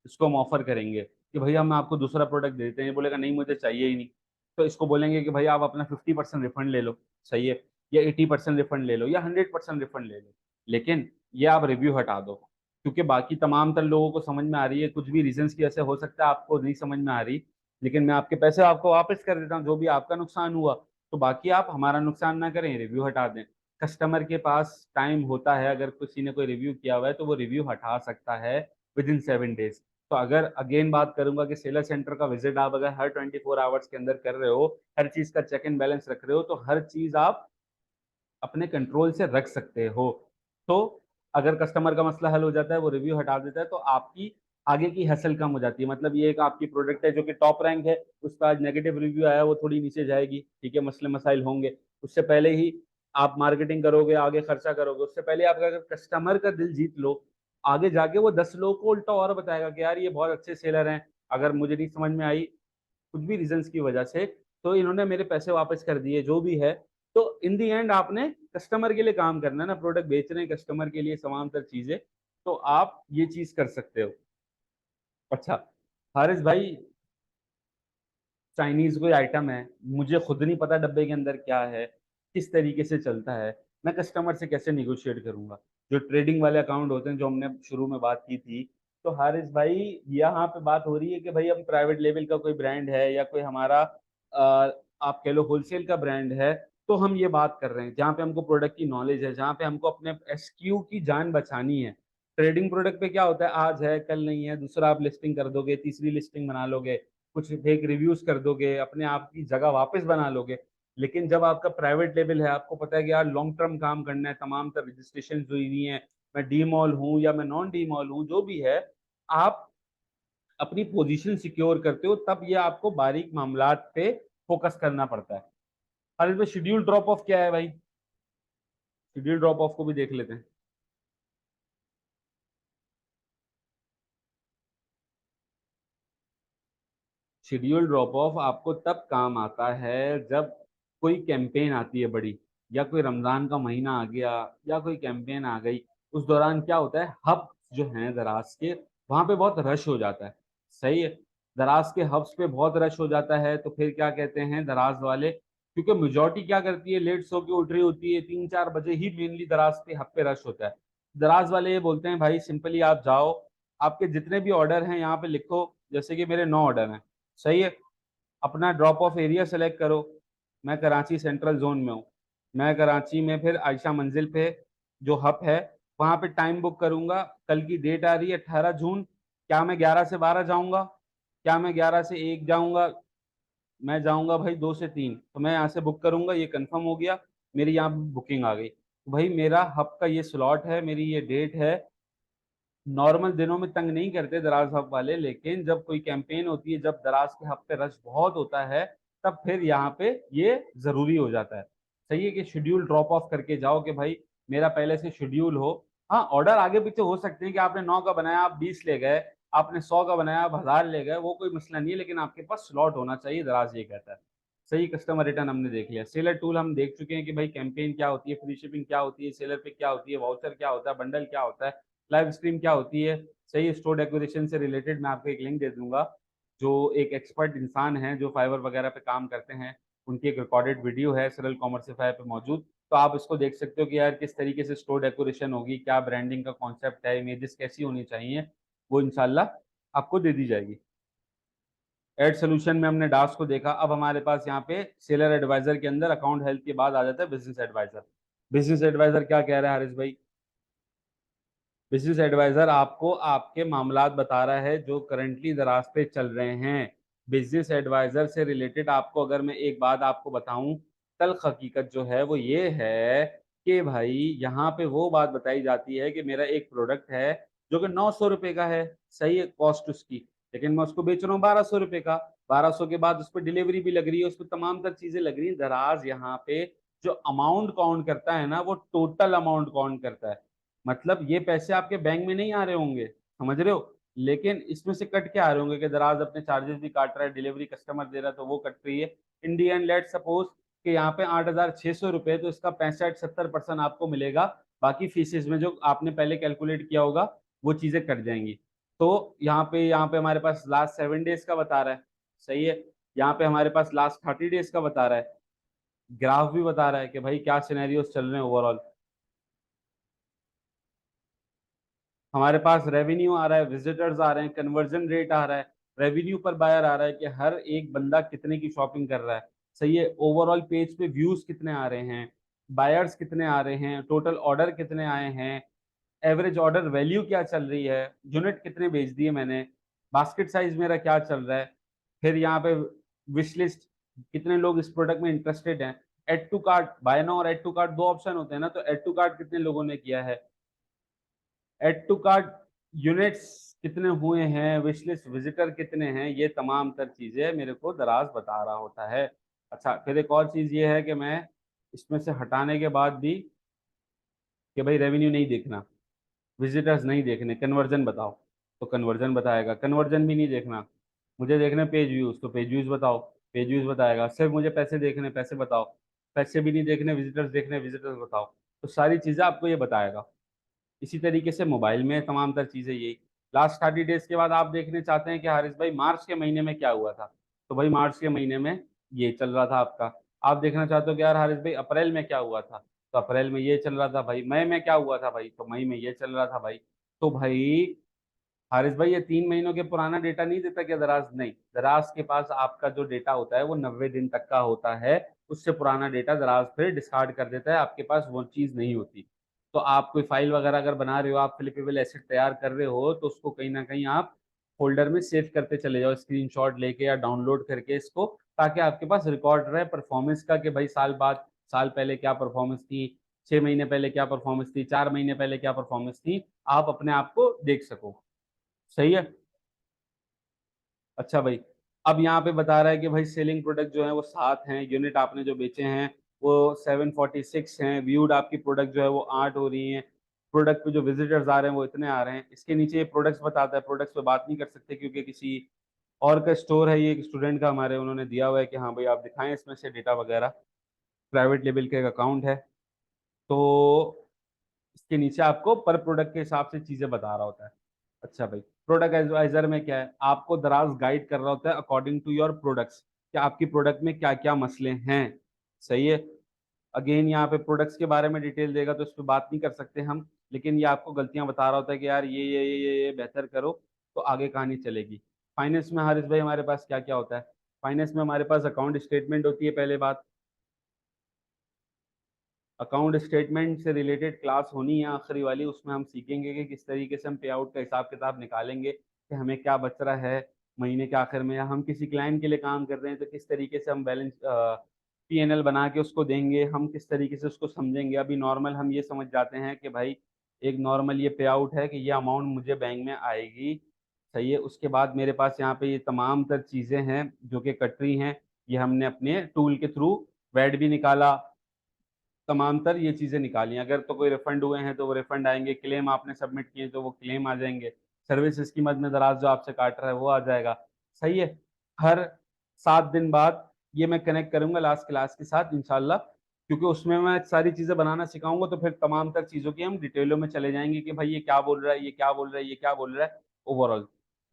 इसको हम ऑफर करेंगे कि भैया हम आपको दूसरा प्रोडक्ट देते हैं, ये बोलेगा नहीं मुझे चाहिए ही नहीं। तो इसको बोलेंगे कि भाई आप अपना 50% रिफंड ले लो। सही है। या 80% रिफंड ले लो या 100% रिफंड ले लो, लेकिन ये आप रिव्यू हटा दो। क्योंकि बाकी तमाम तर लोगों को समझ में आ रही है, कुछ भी रीजंस की वजह से हो सकता है आपको नहीं समझ में आ रही, लेकिन मैं आपके पैसे आपको वापस कर देता हूँ, जो भी आपका नुकसान हुआ। तो बाकी आप हमारा नुकसान ना करें, रिव्यू हटा दें। कस्टमर के पास टाइम होता है, अगर किसी ने कोई रिव्यू किया हुआ है तो वो रिव्यू हटा सकता है विद इन 7 डेज। तो अगर अगेन बात करूंगा कि सेलर सेंटर का विजिट आप अगर हर 24 आवर्स के अंदर कर रहे हो, हर चीज का चेक एंड बैलेंस रख रहे हो, तो हर चीज आप अपने कंट्रोल से रख सकते हो। तो अगर कस्टमर का मसला हल हो जाता है, वो रिव्यू हटा देता है, तो आपकी आगे की हसल कम हो जाती है। मतलब ये एक आपकी प्रोडक्ट है जो कि टॉप रैंक है, उस पर आज नेगेटिव रिव्यू आया, वो थोड़ी नीचे जाएगी। ठीक है, मसले मसाइल होंगे, उससे पहले ही आप मार्केटिंग करोगे, आगे खर्चा करोगे, उससे पहले आप अगर कस्टमर का दिल जीत लो, आगे जाके वो 10 लोगों को उल्टा और बताएगा कि यार ये बहुत अच्छे सेलर हैं, अगर मुझे नहीं समझ में आई कुछ भी रीजंस की वजह से, तो इन्होंने मेरे पैसे वापस कर दिए, जो भी है। तो इन दी एंड आपने कस्टमर के लिए काम करना है ना, प्रोडक्ट बेच रहे हैं कस्टमर के लिए तमाम तर चीजें, तो आप ये चीज कर सकते हो। अच्छा, हारिस भाई, चाइनीज कोई आइटम है, मुझे खुद नहीं पता डब्बे के अंदर क्या है, किस तरीके से चलता है, मैं कस्टमर से कैसे निगोशिएट करूंगा? जो ट्रेडिंग वाले अकाउंट होते हैं, जो हमने शुरू में बात की थी, तो हारिस भाई यहाँ पे बात हो रही है कि भाई हम प्राइवेट लेवल का कोई ब्रांड है या कोई हमारा आप कह लो होलसेल का ब्रांड है, तो हम ये बात कर रहे हैं जहाँ पे हमको प्रोडक्ट की नॉलेज है, जहाँ पे हमको अपने एसक्यू की जान बचानी है। ट्रेडिंग प्रोडक्ट पे क्या होता है, आज है कल नहीं है, दूसरा आप लिस्टिंग कर दोगे, तीसरी लिस्टिंग बना लोगे, कुछ फेक रिव्यूज कर दोगे, अपने आप की जगह वापस बना लोगे। लेकिन जब आपका प्राइवेट लेवल है, आपको पता है कि यार लॉन्ग टर्म काम करना है, तमाम तर रजिस्ट्रेशन हुई हुई है, मैं डीमॉल हूँ या मैं नॉन डीमॉल हूँ, जो भी है, आप अपनी पोजीशन सिक्योर करते हो, तब ये आपको बारीक मामलात पे फोकस करना पड़ता है। और इसमें शेड्यूल ड्रॉप ऑफ क्या है भाई, शेड्यूल ड्रॉप ऑफ को भी देख लेते हैं। शेड्यूल ड्रॉप ऑफ आपको तब काम आता है जब कोई कैंपेन आती है बड़ी, या कोई रमजान का महीना आ गया, या कोई कैंपेन आ गई। उस दौरान क्या होता है, हब जो हैं दराज के, वहां पे बहुत रश हो जाता है। सही है, दराज के हब्स पे बहुत रश हो जाता है, तो फिर क्या कहते हैं दराज वाले, क्योंकि मेजोरिटी क्या करती है, लेट सो के उठ रही होती है, 3-4 बजे ही मेनली दराज पे हब पे रश होता है। दराज वाले ये बोलते हैं भाई सिंपली आप जाओ, आपके जितने भी ऑर्डर हैं यहाँ पे लिखो, जैसे कि मेरे 9 ऑर्डर हैं। सही है, अपना ड्रॉप ऑफ एरिया सेलेक्ट करो। मैं कराची सेंट्रल जोन में हूँ, मैं कराची में फिर आयशा मंजिल पे जो हब है वहां पे टाइम बुक करूंगा। कल की डेट आ रही है 18 जून, क्या मैं 11 से 12 जाऊंगा, क्या मैं 11 से 1 जाऊंगा, मैं जाऊंगा भाई 2 से 3, तो मैं यहाँ से बुक करूंगा, ये कंफर्म हो गया, मेरी यहाँ बुकिंग आ गई, तो भाई मेरा हब का ये स्लॉट है, मेरी ये डेट है। नॉर्मल दिनों में तंग नहीं करते दराज हब वाले, लेकिन जब कोई कैंपेन होती है, जब दराज के हब पे रश बहुत होता है, तब फिर यहाँ पे ये जरूरी हो जाता है। सही है कि शेड्यूल ड्रॉप ऑफ करके जाओ कि भाई मेरा पहले से शेड्यूल हो। हाँ, ऑर्डर आगे पीछे हो सकते हैं कि आपने 9 का बनाया आप 20 ले गए, आपने 100 का बनाया आप 1000 ले गए, वो कोई मसला नहीं है, लेकिन आपके पास स्लॉट होना चाहिए, दराज ये कहता है। सही, कस्टमर रिटर्न हमने देख लिया, सेलर टूल हम देख चुके हैं कि भाई कैंपेन क्या होती है, फ्री शिपिंग क्या होती है, सेलर पे क्या होती है, वाउचर क्या होता है, बंडल क्या होता है, लाइव स्ट्रीम क्या होती है। सही, स्टोर एक्विजिशन से रिलेटेड मैं आपको एक लिंक दे दूंगा, जो एक एक्सपर्ट इंसान है जो फाइवर वगैरह पे काम करते हैं, उनकी एक रिकॉर्डेड वीडियो है सरल कॉमर्सिफाई पे मौजूद, तो आप इसको देख सकते हो कि यार किस तरीके से स्टोर डेकोरेशन होगी, क्या ब्रांडिंग का कॉन्सेप्ट है, इमेजेस कैसी होनी चाहिए, वो इंशाल्लाह आपको दे दी जाएगी। एड सोल्यूशन में हमने डास को देखा, अब हमारे पास यहाँ पे सेलर एडवाइजर के अंदर अकाउंट हेल्थ के बाद आ जाता है बिजनेस एडवाइजर। बिजनेस एडवाइजर क्या कह रहा है हारिस भाई, बिजनेस एडवाइजर आपको आपके मामलात बता रहा है जो करंटली दराज पे चल रहे हैं। बिजनेस एडवाइजर से रिलेटेड आपको अगर मैं एक बात आपको बताऊं, तल्ख हकीकत जो है वो ये है कि भाई यहाँ पे वो बात बताई जाती है कि मेरा एक प्रोडक्ट है जो कि 900 रुपये का है, सही है कॉस्ट उसकी, लेकिन मैं उसको बेच रहा हूँ 1200 रुपये का। 1200 के बाद उस पर डिलीवरी भी लग रही है, उस पर तमाम तर चीजें लग रही है। दराज यहाँ पे जो अमाउंट काउंट करता है ना, वो टोटल अमाउंट काउंट करता है। मतलब ये पैसे आपके बैंक में नहीं आ रहे होंगे, समझ रहे हो, लेकिन इसमें से कट के आ रहे होंगे कि दराज अपने चार्जेस भी काट रहा है, डिलीवरी कस्टमर दे रहा है तो वो कट रही है। इन दी एंड लेट सपोज कि यहाँ पे 8,600 रुपये, तो इसका 65-70% आपको मिलेगा। बाकी फीसेस में जो आपने पहले कैलकुलेट किया होगा वो चीजें कट जाएंगी। तो यहाँ पे हमारे पास लास्ट 7 डेज का बता रहा है, सही है। यहाँ पे हमारे पास लास्ट 30 डेज का बता रहा है, ग्राफ भी बता रहा है कि भाई क्या सिनेरियोस चल रहे हैं ओवरऑल। हमारे पास रेवेन्यू आ रहा है, विजिटर्स आ रहे हैं, कन्वर्जन रेट आ रहा है, रेवेन्यू पर बायर आ रहा है कि हर एक बंदा कितने की शॉपिंग कर रहा है। सही है, ओवरऑल पेज पे व्यूज कितने आ रहे हैं, बायर्स कितने आ रहे हैं, टोटल ऑर्डर कितने आए हैं, एवरेज ऑर्डर वैल्यू क्या चल रही है, यूनिट कितने बेच दिए मैंने, बास्केट साइज मेरा क्या चल रहा है, फिर यहाँ पे विश लिस्ट, कितने लोग इस प्रोडक्ट में इंटरेस्टेड हैं, add to cart, buy now और एड टू कार्ट दो ऑप्शन होते हैं ना, तो एड टू कार्ट कितने लोगों ने किया है, एड टू कार्ट यूनिट्स कितने हुए हैं, विश लिस्ट विजिटर कितने हैं, ये तमाम तर चीजें मेरे को दराज बता रहा होता है। अच्छा, फिर एक और चीज ये है कि मैं इसमें से हटाने के बाद भी कि भाई रेवेन्यू नहीं देखना, विजिटर्स नहीं देखने, कन्वर्जन बताओ, तो कन्वर्जन बताएगा, कन्वर्जन भी नहीं देखना, मुझे देखने पेज व्यूज, तो पेज व्यूज बताओ, पेज व्यूज बताएगा, सिर्फ मुझे पैसे देखने, पैसे बताओ, पैसे भी नहीं देखने, विजिटर्स देखने, विजिटर्स बताओ, तो सारी चीजें आपको ये बताएगा। इसी तरीके से मोबाइल में तमाम तर चीजें यही। लास्ट 30 डेज के बाद आप देखने चाहते हैं कि हारिस भाई मार्च के महीने में क्या हुआ था, तो भाई मार्च के महीने में ये चल रहा था आपका। आप देखना चाहते हो कि यार हारिस भाई अप्रैल में क्या हुआ था, तो अप्रैल में ये चल रहा था भाई। मई में क्या हुआ था भाई, तो मई में ये चल रहा था भाई। तो भाई हारिस भाई ये 3 महीनों के पुराना डेटा नहीं देता क्या दराज, नहीं, दराज के पास आपका जो डेटा होता है वो 90 दिन तक का होता है, उससे पुराना डेटा दराज फिर डिस्कार्ड कर देता है, आपके पास वो चीज नहीं होती। तो आप कोई फाइल वगैरह अगर बना रहे हो, आप फ्लिपेबल एसेट तैयार कर रहे हो, तो उसको कहीं ना कहीं आप फोल्डर में सेव करते चले जाओ, स्क्रीनशॉट लेके या डाउनलोड करके इसको, ताकि आपके पास रिकॉर्ड रहे परफॉर्मेंस का कि भाई साल बाद, साल पहले क्या परफॉर्मेंस थी, 6 महीने पहले क्या परफॉर्मेंस थी, 4 महीने पहले क्या परफॉर्मेंस थी, आप अपने आप को देख सको। सही है। अच्छा भाई, अब यहाँ पे बता रहा है कि भाई सेलिंग प्रोडक्ट जो है वो 7 हैं, यूनिट आपने जो बेचे हैं वो 746 हैं, व्यूड आपकी प्रोडक्ट जो है वो 8 हो रही हैं, प्रोडक्ट पे जो विजिटर्स आ रहे हैं वो इतने आ रहे हैं। इसके नीचे ये प्रोडक्ट्स बताता है, प्रोडक्ट्स पे बात नहीं कर सकते क्योंकि किसी और का स्टोर है, ये एक स्टूडेंट का हमारे उन्होंने दिया हुआ है कि हाँ भाई आप दिखाएं इसमें से डेटा वगैरह, प्राइवेट लेवल के अकाउंट है। तो इसके नीचे आपको पर प्रोडक्ट के हिसाब से चीजें बता रहा होता है। अच्छा भाई, प्रोडक्ट एडवाइजर में क्या है, आपको दराज गाइड कर रहा होता है अकॉर्डिंग टू योर प्रोडक्ट्स, कि आपकी प्रोडक्ट में क्या क्या मसले हैं। सही है। अगेन यहाँ पे प्रोडक्ट्स के बारे में डिटेल देगा तो इस पर बात नहीं कर सकते हम, लेकिन ये आपको गलतियां बता रहा होता है कि यार ये बेहतर करो तो आगे कहानी चलेगी। फाइनेंस में हारिस भाई हमारे पास क्या क्या होता है, फाइनेंस में हमारे पास अकाउंट स्टेटमेंट होती है पहले बात। अकाउंट स्टेटमेंट से रिलेटेड क्लास होनी है आखिरी वाली, उसमें हम सीखेंगे कि किस तरीके से हम पे आउट का हिसाब किताब निकालेंगे, कि हमें क्या बच रहा है महीने के आखिर में, या हम किसी क्लाइंट के लिए काम कर रहे हैं तो किस तरीके से हम बैलेंस P&L बना के उसको देंगे, हम किस तरीके से उसको समझेंगे। अभी नॉर्मल हम ये समझ जाते हैं कि भाई एक नॉर्मल ये पे आउट है कि ये अमाउंट मुझे बैंक में आएगी। सही है। उसके बाद मेरे पास यहाँ पे ये तमाम तर चीज़ें हैं जो कि कट रही हैं, ये हमने अपने टूल के थ्रू वेट भी निकाला, तमाम तर ये चीजें निकाली। अगर तो कोई रिफंड हुए हैं तो वो रिफंड आएंगे, क्लेम आपने सबमिट किए तो वो क्लेम आ जाएंगे, सर्विस की मद में दराज जो आपसे काट रहा है वो आ जाएगा। सही है। हर 7 दिन बाद ये मैं कनेक्ट करूंगा लास्ट क्लास के साथ इंशाल्लाह, क्योंकि उसमें मैं सारी चीजें बनाना सिखाऊंगा, तो फिर तमाम तर चीजों की हम डिटेलों में चले जाएंगे कि भाई ये क्या बोल रहा है, ये क्या बोल रहा है, ये क्या बोल रहा है ओवरऑल।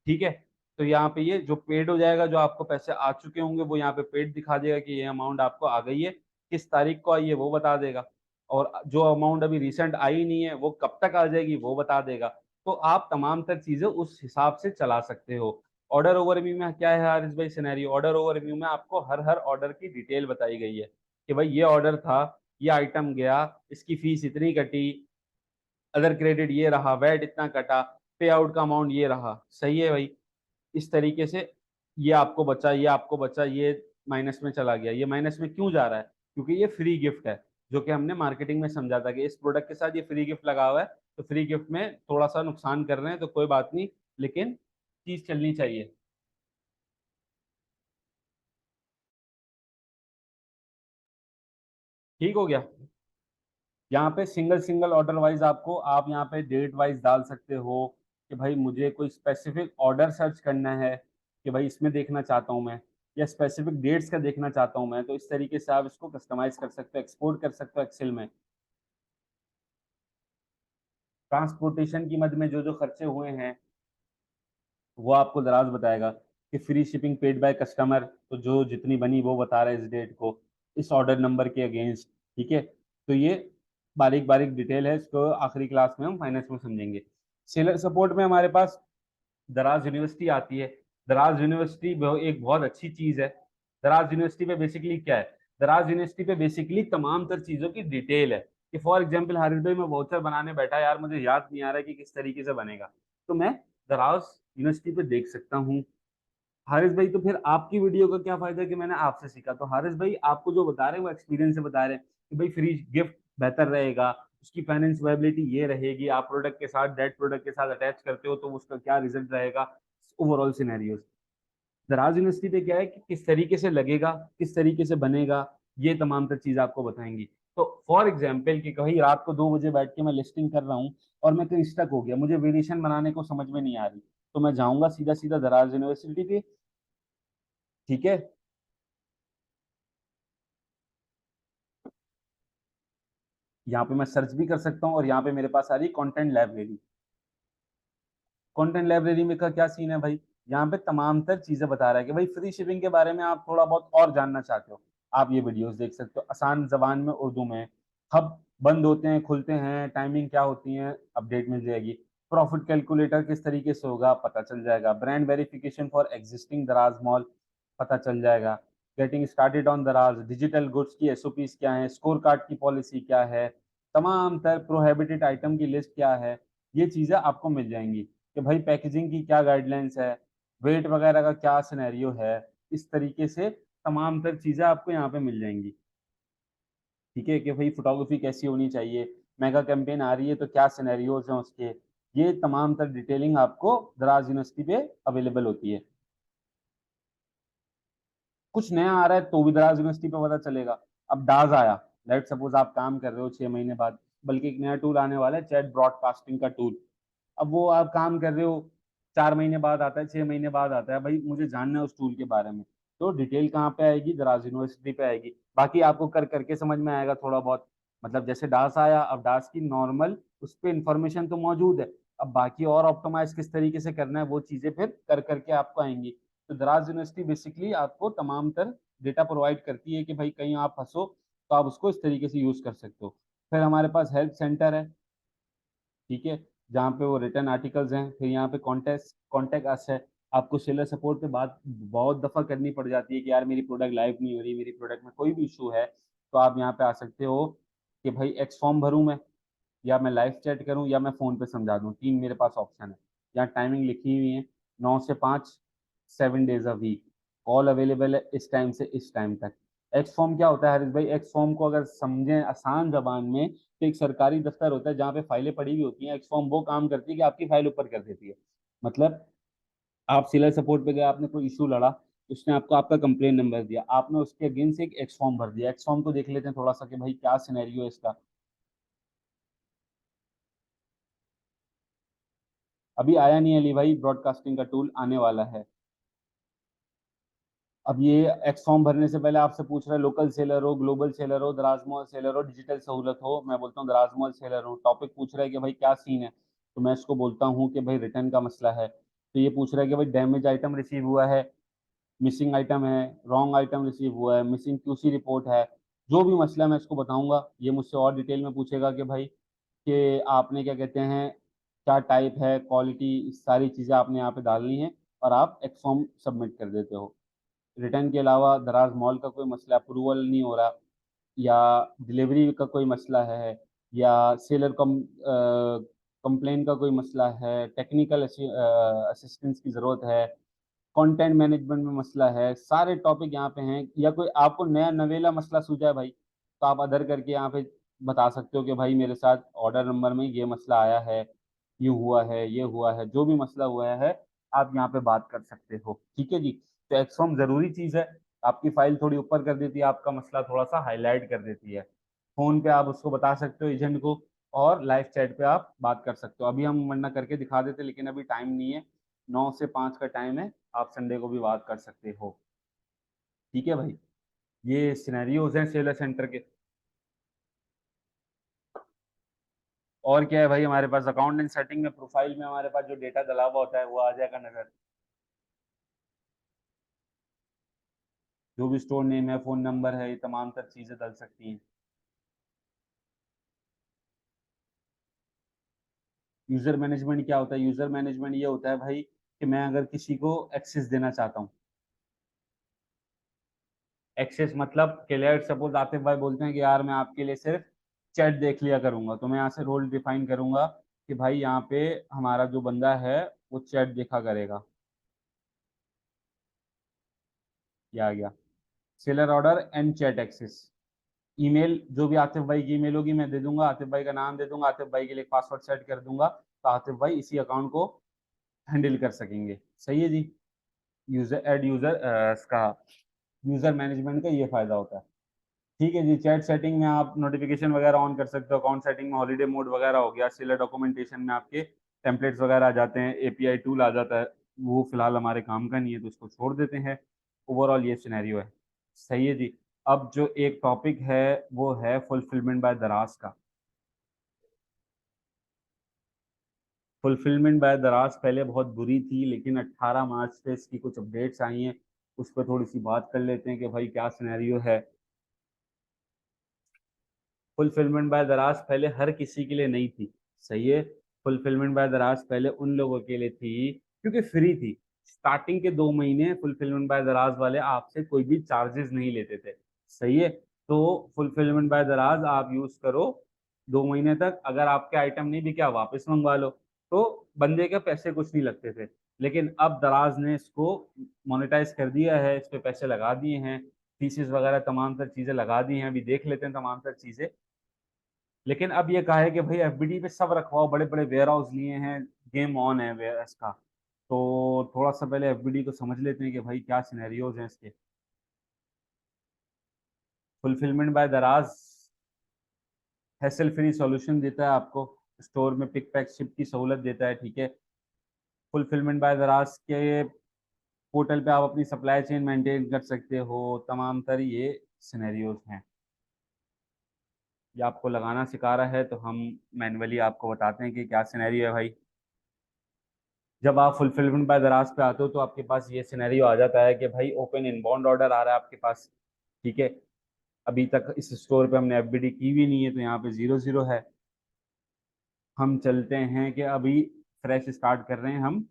ठीक है। तो यहाँ पे ये जो पेड हो जाएगा, जो आपको पैसे आ चुके होंगे वो यहाँ पे पेड दिखा देगा कि ये अमाउंट आपको आ गई है, किस तारीख को आई है वो बता देगा, और जो अमाउंट अभी रिसेंट आई नहीं है वो कब तक आ जाएगी वो बता देगा। तो आप तमाम तर चीजें उस हिसाब से चला सकते हो। ऑर्डर ओवरव्यू में क्या है हारिस भाई सिनेरियो, ऑर्डर ओवरव्यू में आपको हर हर ऑर्डर की डिटेल बताई गई है कि भाई ये ऑर्डर था, ये आइटम गया, इसकी फीस इतनी कटी, अदर क्रेडिट ये रहा, वैट इतना कटा, पे आउट का अमाउंट ये रहा। सही है भाई। इस तरीके से ये आपको बचा, ये आपको बचा, ये माइनस में चला गया। ये माइनस में क्यों जा रहा है, क्योंकि ये फ्री गिफ्ट है, जो कि हमने मार्केटिंग में समझा था कि इस प्रोडक्ट के साथ ये फ्री गिफ्ट लगा हुआ है, तो फ्री गिफ्ट में थोड़ा सा नुकसान कर रहे हैं तो कोई बात नहीं, लेकिन चीज चलनी चाहिए। ठीक हो गया। यहाँ पे सिंगल सिंगल ऑर्डर वाइज आपको, आप यहाँ पे डेट वाइज डाल सकते हो कि भाई मुझे कोई स्पेसिफिक ऑर्डर सर्च करना है, कि भाई इसमें देखना चाहता हूँ मैं, या स्पेसिफिक डेट्स का देखना चाहता हूँ मैं, तो इस तरीके से आप इसको कस्टमाइज कर सकते हो, एक्सपोर्ट कर सकते हो एक्सेल में। ट्रांसपोर्टेशन की मद में जो जो खर्चे हुए हैं वो आपको दराज बताएगा, कि free shipping paid by customer, तो जो जितनी बनी वो बता रहा है इस डेट को, इस ऑर्डर नंबर के अगेंस्ट। ठीक है। तो ये बारीक बारीक डिटेल है, इसको आखिरी क्लास में हम फाइनेंस में समझेंगे। सेलर सपोर्ट में हमारे पास दराज यूनिवर्सिटी आती है। दराज यूनिवर्सिटी एक बहुत अच्छी चीज है। दराज यूनिवर्सिटी पे बेसिकली क्या है, दराज यूनिवर्सिटी पे बेसिकली तमाम तर चीजों की डिटेल है, कि फॉर एग्जांपल हारिस भाई मैं वाउचर बनाने बैठा यार, मुझे याद नहीं आ रहा है कि किस तरीके से बनेगा, तो मैं दराज यूनिवर्सिटी पे देख सकता हूँ। हारिस भाई तो फिर आपकी वीडियो का क्या फायदा कि मैंने आपसे सीखा, तो हारिस भाई आपको जो बता रहे हैं वो एक्सपीरियंस से बता रहे हैं कि भाई फ्री गिफ्ट बेहतर रहेगा, उसकी फाइनेंस वायबिलिटी ये रहेगी, आप प्रोडक्ट के साथ डेट प्रोडक्ट के साथ अटैच करते हो तो उसका क्या रिजल्ट रहेगा, ओवरऑल सिनेरियोज। दराज यूनिवर्सिटी पे क्या है कि किस तरीके से लगेगा, किस तरीके से बनेगा, ये तमाम तर चीज आपको बताएंगी। तो फॉर एग्जाम्पल कि कहीं रात को 2 बजे बैठ के मैं लिस्टिंग कर रहा हूँ और मैं कहीं स्टक हो गया, मुझे वेरिएशन बनाने को समझ में नहीं आ रही, तो मैं जाऊंगा सीधा सीधा दराज यूनिवर्सिटी पे। ठीक है। यहाँ पे मैं सर्च भी कर सकता हूँ और यहाँ पे मेरे पास आ रही कंटेंट लाइब्रेरी। कंटेंट लाइब्रेरी में का क्या सीन है भाई, यहाँ पे तमाम तर चीजें बता रहा है कि भाई फ्री शिपिंग के बारे में आप थोड़ा बहुत और जानना चाहते हो, आप ये वीडियोस देख सकते हो आसान जबान में उर्दू में। हब बंद होते हैं खुलते हैं, टाइमिंग क्या होती है अपडेट मिल जाएगी। प्रॉफिट कैलकुलेटर किस तरीके से होगा पता चल जाएगा। ब्रांड वेरिफिकेशन फॉर एग्जिस्टिंग दराज मॉल पता चल जाएगा। गेटिंग स्टार्टेड ऑन दराज, डिजिटल गुड्स की एसओपीज क्या है, स्कोर कार्ड की पॉलिसी क्या है, तमाम तर प्रोहिबिटेड आइटम की लिस्ट क्या है, ये चीजें आपको मिल जाएंगी। कि भाई पैकेजिंग की क्या गाइडलाइंस है, वेट वगैरह का क्या सिनेरियो है, इस तरीके से तमाम तर चीजें आपको यहाँ पे मिल जाएंगी। ठीक है, कि भाई फोटोग्राफी कैसी होनी चाहिए, मेगा कैंपेन आ रही है तो क्या सिनेरियोज हैं उसके, ये तमाम तर डिटेलिंग आपको दराज यूनिवर्सिटी पे अवेलेबल होती है। कुछ नया आ रहा है तो भी दराज यूनिवर्सिटी पे पता चलेगा। अब डाज आया, लेट सपोज आप काम कर रहे हो 6 महीने बाद, बल्कि एक नया टूल आने वाला है चैट ब्रॉडकास्टिंग का टूल। अब वो आप काम कर रहे हो, 4 महीने बाद आता है, 6 महीने बाद आता है, भाई मुझे जानना है उस टूल के बारे में, तो डिटेल कहाँ पे आएगी, दराज यूनिवर्सिटी पे आएगी। बाकी आपको कर करके समझ में आएगा थोड़ा बहुत, मतलब जैसे डास आया, अब डास की नॉर्मल उस पर इंफॉर्मेशन तो मौजूद है, अब बाकी और ऑप्टिमाइज किस तरीके से करना है वो चीजें फिर कर करके आपको आएंगी। तो दराज यूनिवर्सिटी बेसिकली आपको तमाम तर डेटा प्रोवाइड करती है कि भाई कहीं आप फंसो तो आप उसको इस तरीके से यूज कर सकते हो। फिर हमारे पास हेल्प सेंटर है, ठीक है, जहाँ पे वो रिटर्न आर्टिकल्स हैं। फिर यहाँ पे कॉन्टेक्ट कॉन्टेक्ट अस है, आपको सेलर सपोर्ट पे बात बहुत दफा करनी पड़ जाती है कि यार मेरी प्रोडक्ट लाइव नहीं हो रही, मेरी प्रोडक्ट में कोई भी इशू है, तो आप यहाँ पे आ सकते हो कि भाई एक्स फॉर्म भरूँ मैं, या मैं लाइव चैट करूं, या मैं फोन पे समझा दूं, तीन मेरे पास ऑप्शन है। यहाँ टाइमिंग लिखी हुई है, 9 से 5, 7 days a week, call available है इस टाइम से इस टाइम तक। एक्स फॉर्म क्या होता है हरीश भाई? एक्स फॉर्म को अगर समझें आसान जबान में तो एक सरकारी दफ्तर होता है जहाँ पे फाइलें पड़ी हुई होती हैं। एक्स फॉर्म वो काम करती है कि आपकी फाइल ऊपर कर देती है। मतलब आप सिलर सपोर्ट पे गए, आपने कोई इशू लड़ा, उसने आपको आपका कंप्लेन नंबर दिया, आपने उसके अगेंस्ट एक एक्स फॉर्म भर दिया। एक्स फॉर्म को देख लेते हैं थोड़ा सा कि भाई क्या सिनेरियो है इसका। अभी आया नहीं है अली भाई, ब्रॉडकास्टिंग का टूल आने वाला है। अब ये एक्स फॉर्म भरने से पहले आपसे पूछ रहा है लोकल सेलर हो, ग्लोबल सेलर हो, दराज मॉल सेलर हो, डिजिटल सहूलत हो। मैं बोलता हूँ दराज मॉल सेलर हो। टॉपिक पूछ रहा है कि भाई क्या सीन है, तो मैं इसको बोलता हूँ कि भाई रिटर्न का मसला है। तो ये पूछ रहा है कि भाई डैमेज आइटम रिसीव हुआ है, मिसिंग आइटम है, रॉन्ग आइटम रिसीव हुआ है, मिसिंग क्यूसी रिपोर्ट है। जो भी मसला है मैं इसको बताऊंगा, ये मुझसे और डिटेल में पूछेगा कि भाई कि आपने क्या कहते हैं, क्या टाइप है, क्वालिटी, सारी चीज़ें आपने यहाँ पे डालनी है, और आप एक फॉर्म सबमिट कर देते हो। रिटर्न के अलावा दराज मॉल का कोई मसला, अप्रूवल नहीं हो रहा, या डिलीवरी का कोई मसला है, या सेलर कंप्लेन का कोई मसला है, टेक्निकल असिस्टेंस की ज़रूरत है, कंटेंट मैनेजमेंट में मसला है, सारे टॉपिक यहाँ पे हैं। या कोई आपको नया नवेला मसला सूझा है भाई, तो आप अदर करके यहाँ पे बता सकते हो कि भाई मेरे साथ ऑर्डर नंबर में ये मसला आया है, ये हुआ है, ये हुआ है, जो भी मसला हुआ है आप यहाँ पे बात कर सकते हो। ठीक है जी। तो एक्सफॉर्म जरूरी चीज है, आपकी फाइल थोड़ी ऊपर कर देती है, आपका मसला थोड़ा सा हाईलाइट कर देती है। फोन पे आप उसको बता सकते हो एजेंट को, और लाइव चैट पे आप बात कर सकते हो। अभी हम वरना करके दिखा देते, लेकिन अभी टाइम नहीं है। 9 से 5 का टाइम है, आप संडे को भी बात कर सकते हो। ठीक है भाई, ये सिनेरियोज हैं सेलर सेंटर के। और क्या है भाई, हमारे पास अकाउंट एंड सेटिंग में प्रोफाइल में हमारे पास जो डेटा डला हुआ होता है वो आ जाएगा नजर। जो भी स्टोर नेम है, फोन नंबर है, ये तमाम तर चीजें डल सकती हैं। यूजर मैनेजमेंट क्या होता है? यूजर मैनेजमेंट ये होता है भाई कि मैं अगर किसी को एक्सेस देना चाहता हूँ, एक्सेस मतलब क्लियर, सपोज आतिफ भाई बोलते हैं कि यार मैं आपके लिए सिर्फ चैट देख लिया करूंगा, तो मैं यहाँ से रोल डिफाइन करूंगा कि भाई यहाँ पे हमारा जो बंदा है वो चैट देखा करेगा। ये आ गया seller order and chat access. Email, जो भी आतिफ भाई की ईमेल होगी मैं दे दूंगा, आतिफ भाई का नाम दे दूंगा, आतिफ भाई के लिए पासवर्ड सेट कर दूंगा, तो आतिफ भाई इसी अकाउंट को हैंडल कर सकेंगे। सही है जी। यूजर एड यूजर इसका यूजर मैनेजमेंट का ये फायदा होता है। ठीक है जी। चैट सेटिंग में आप नोटिफिकेशन वगैरह ऑन कर सकते हो, अकाउंट सेटिंग में हॉलीडे मोड वगैरह हो गया, सेलर डॉक्यूमेंटेशन में आपके टेम्पलेट्स वगैरह आ जाते हैं, एपीआई टूल आ जाता है। वो फिलहाल हमारे काम का नहीं है तो उसको छोड़ देते हैं। ओवरऑल ये सिनेरियो है। सही है जी। अब जो एक टॉपिक है वो है फुलफिलमेंट बाय दराज का। फुलफिलमेंट बाय दराज पहले बहुत बुरी थी, लेकिन 18 मार्च से इसकी कुछ अपडेट्स आई हैं, उस पर थोड़ी सी बात कर लेते हैं कि भाई क्या सिनेरियो है। फुलफिलमेंट बाय दराज पहले हर किसी के लिए नहीं थी। सही है। फुलफिलमेंट बाय दराज पहले उन लोगों के लिए थी क्योंकि फ्री थी। स्टार्टिंग के 2 महीने फुलफिलमेंट बाय दराज वाले आपसे कोई भी चार्जेस नहीं लेते थे। सही है। तो फुलफिलमेंट बाय दराज आप यूज करो 2 महीने तक, अगर आपके आइटम नहीं बिके आप वापस मंगवा लो, तो बंदे के पैसे कुछ नहीं लगते थे। लेकिन अब दराज ने इसको मोनेटाइज कर दिया है, इस पे पैसे लगा दिए हैं, थीसिस वगैरह तमाम तर चीजें लगा दी हैं, अभी देख लेते हैं तमाम तर चीजें। लेकिन अब ये कहा है कि भाई एफबीडी पे सब रखवाओ, बड़े बड़े वेयर हाउस लिए हैं, गेम ऑन है इसका। तो थोड़ा सा पहले एफबीडी को समझ लेते हैं कि भाई क्या सिनेरियोज हैं इसके। फुलफिलमेंट बाय दराज हैसल फ्री सॉल्यूशन देता है आपको, स्टोर में पिक पैक शिप की सहूलत देता है, ठीक है। फुलफिलमेंट बाय दराज के पोर्टल पे आप अपनी सप्लाई चेन मेंटेन कर सकते हो, तमाम तर ये सिनेरियोज हैं। ये आपको लगाना सिखा रहा है तो हम मैनुअली आपको बताते हैं कि क्या सिनेरियो है भाई। जब आप फुलफिलमेंट बाय दराज पे आते हो तो आपके पास ये सिनेरियो आ जाता है कि भाई ओपन इनबाउंड ऑर्डर आ रहा है आपके पास, ठीक है। अभी तक इस स्टोर पे हमने एफबीडी की भी नहीं है तो यहाँ पे 0-0 है। हम चलते हैं कि अभी फ्रेश स्टार्ट कर रहे हैं, हम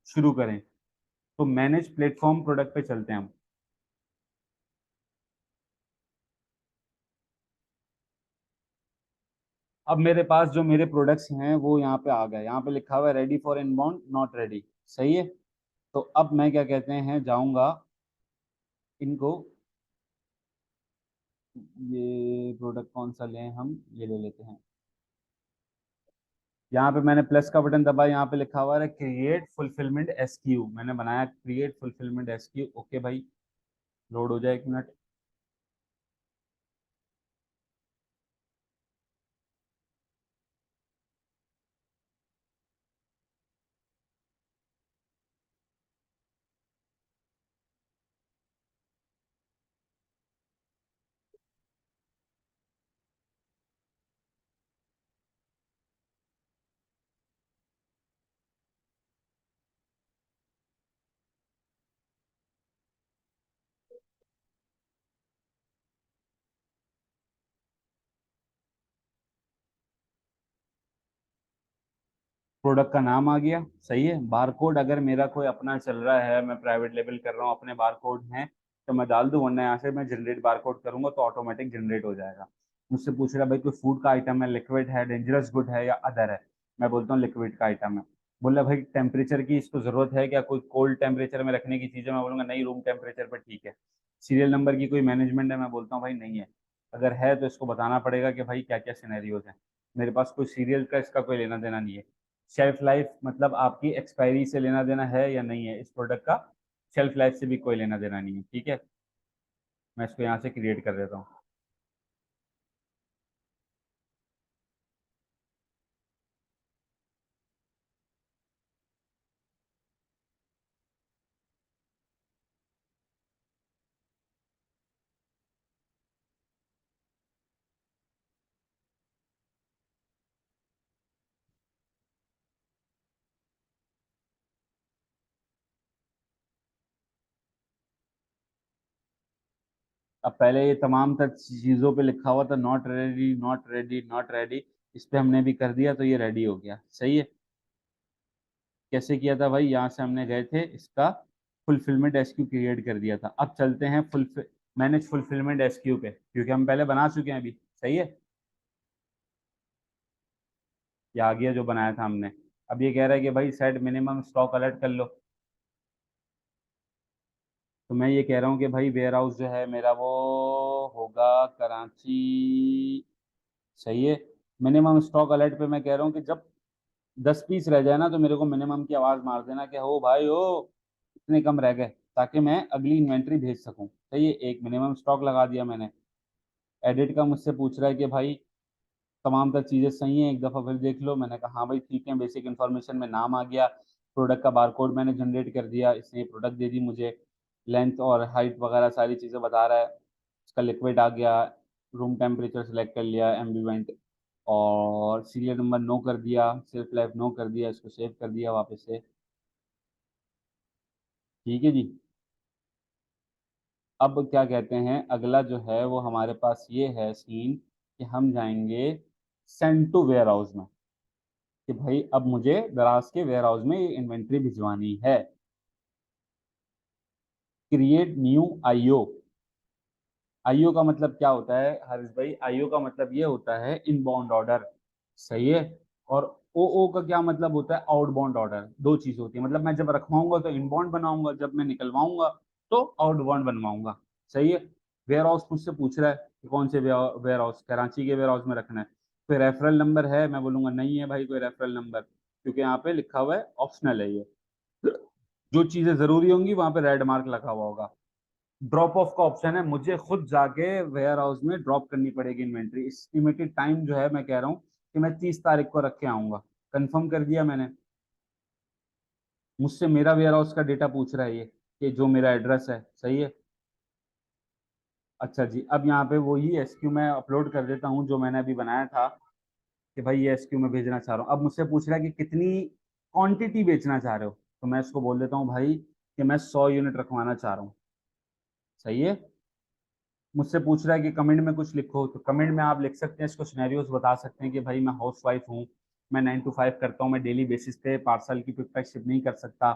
शुरू करें। तो मैनेज प्लेटफॉर्म प्रोडक्ट पे चलते हैं हम। अब मेरे पास जो मेरे प्रोडक्ट्स हैं वो यहाँ पे आ गए, यहाँ पे लिखा हुआ है ready for inbound not ready, सही है। तो अब मैं क्या कहते हैं जाऊंगा इनको, ये प्रोडक्ट कौन सा लें हम, ये ले लेते हैं। यहाँ पे मैंने प्लस का बटन दबा, यहाँ पे लिखा हुआ है क्रिएट फुलफिलमेंट एसक्यू, मैंने बनाया क्रिएट फुलफिलमेंट एसक्यू, ओके भाई। लोड हो जाए, 1 मिनट। प्रोडक्ट का नाम आ गया, सही है। बारकोड अगर मेरा कोई अपना चल रहा है, मैं प्राइवेट लेबल कर रहा हूँ, अपने बारकोड हैं तो मैं डाल दूं, वरना यहाँ से मैं जनरेट बारकोड करूंगा तो ऑटोमेटिक जनरेट हो जाएगा। मुझसे पूछ रहा है भाई कोई फूड का आइटम है, लिक्विड है, डेंजरस गुड है या अदर है। मैं बोलता हूँ लिक्विड का आइटम है। बोला भाई टेम्परेचर की इसको जरूरत है क्या, कोई कोल्ड टेम्परेचर में रखने की चीज़ है, मैं बोलूंगा नहीं, रूम टेम्परेचर पर ठीक है। सीरियल नंबर की कोई मैनेजमेंट है, मैं बोलता हूँ भाई नहीं है। अगर है तो इसको बताना पड़ेगा कि भाई क्या क्या सिनेरियोज हैं। मेरे पास कोई सीरियल का इसका कोई लेना देना नहीं है। शेल्फ लाइफ मतलब आपकी एक्सपायरी से लेना देना है या नहीं है, इस प्रोडक्ट का शेल्फ लाइफ से भी कोई लेना देना नहीं है, ठीक है। मैं इसको यहाँ से क्रिएट कर देता हूँ। अब पहले ये तमाम तर चीज़ों पे लिखा हुआ था not ready not ready not ready, इस पे हमने भी कर दिया तो ये रेडी हो गया, सही है। कैसे किया था भाई, यहाँ से हमने गए थे, इसका फुलफिलमेंट एसक्यू क्रिएट कर दिया था। अब चलते हैं फुल मैनेज फुलफिलमेंट एसक्यू पे, क्योंकि हम पहले बना चुके हैं अभी, सही है। ये आ गया जो बनाया था हमने। अब ये कह रहा है कि भाई सेट मिनिमम स्टॉक अलर्ट कर लो। तो मैं ये कह रहा हूँ कि भाई वेयर हाउस जो है मेरा वो होगा कराची, सही है। मिनिमम स्टॉक अलर्ट पे मैं कह रहा हूँ कि जब 10 पीस रह जाए ना तो मेरे को मिनिमम की आवाज मार देना कि हो भाई हो, इतने कम रह गए, ताकि मैं अगली इन्वेंट्री भेज सकूं, सही है। एक मिनिमम स्टॉक लगा दिया मैंने। एडिट का मुझसे पूछ रहा है कि भाई तमाम तर चीज़ें सही हैं, एक दफ़ा फिर देख लो। मैंने कहा हाँ भाई ठीक है, बेसिक इन्फॉर्मेशन में नाम आ गया, प्रोडक्ट का बारकोड मैंने जनरेट कर दिया, इसने प्रोडक्ट दे दी मुझे, लेंथ और हाइट वगैरह सारी चीज़ें बता रहा है। इसका लिक्विड आ गया, रूम टेम्परेचर सेलेक्ट कर लिया, एम्बिवेंट, और सीरियल नंबर नो कर दिया, सेल्फ लाइफ नो कर दिया, इसको सेव कर दिया वापस से, ठीक है जी। अब क्या कहते हैं, अगला जो है वो हमारे पास ये है सीन कि हम जाएंगे सेंड टू वेयर हाउस में, कि भाई अब मुझे दराज के वेयर हाउस में ये इन्वेंट्री भिजवानी है। Create new IO. आईओ का मतलब क्या होता है हरीश भाई, आईओ का मतलब ये होता है इनबाउंड ऑर्डर, सही है। और ओओ का क्या मतलब होता है, आउटबाउंड ऑर्डर। दो चीज होती है, मतलब मैं जब रखवाऊंगा तो इनबाउंड बनाऊंगा, जब मैं निकलवाऊंगा तो आउटबाउंड बनवाऊंगा, सही है। वेयर हाउस मुझसे पूछ रहा है कि कौन से वेयर हाउस, कराची के वेयर हाउस में रखना है, कोई रेफरल नंबर है? मैं बोलूंगा नहीं है भाई कोई रेफरल नंबर, क्योंकि यहाँ पे लिखा हुआ है ऑप्शनल है ये। जो चीजें जरूरी होंगी वहां पे रेड मार्क लगा हुआ होगा। ड्रॉप ऑफ का ऑप्शन है, मुझे खुद जाके वेयर हाउस में ड्रॉप करनी पड़ेगी इन्वेंट्री। एस्टिमेटेड टाइम जो है मैं कह रहा हूँ कि मैं 30 तारीख को रख के आऊंगा। कंफर्म कर दिया मैंने। मुझसे मेरा वेयर हाउस का डेटा पूछ रहा है ये, कि जो मेरा एड्रेस है सही है। अच्छा जी, अब यहाँ पे वही एसक्यू मैं अपलोड कर देता हूँ जो मैंने अभी बनाया था, कि भाई ये एसक्यू मैं भेजना चाह रहा हूँ। अब मुझसे पूछ रहा है कि कितनी क्वांटिटी बेचना चाह रहे हो, तो मैं इसको बोल देता हूँ भाई कि मैं 100 यूनिट रखवाना चाह रहा हूँ। सही है। मुझसे पूछ रहा है कि कमेंट में कुछ लिखो, तो कमेंट में आप लिख सकते हैं, इसको सिनेरियोज बता सकते हैं कि भाई मैं हाउस वाइफ हूँ, मैं 9 to 5 करता हूँ, मैं डेली बेसिस पे पार्सल की पिक पैक शिप नहीं कर सकता,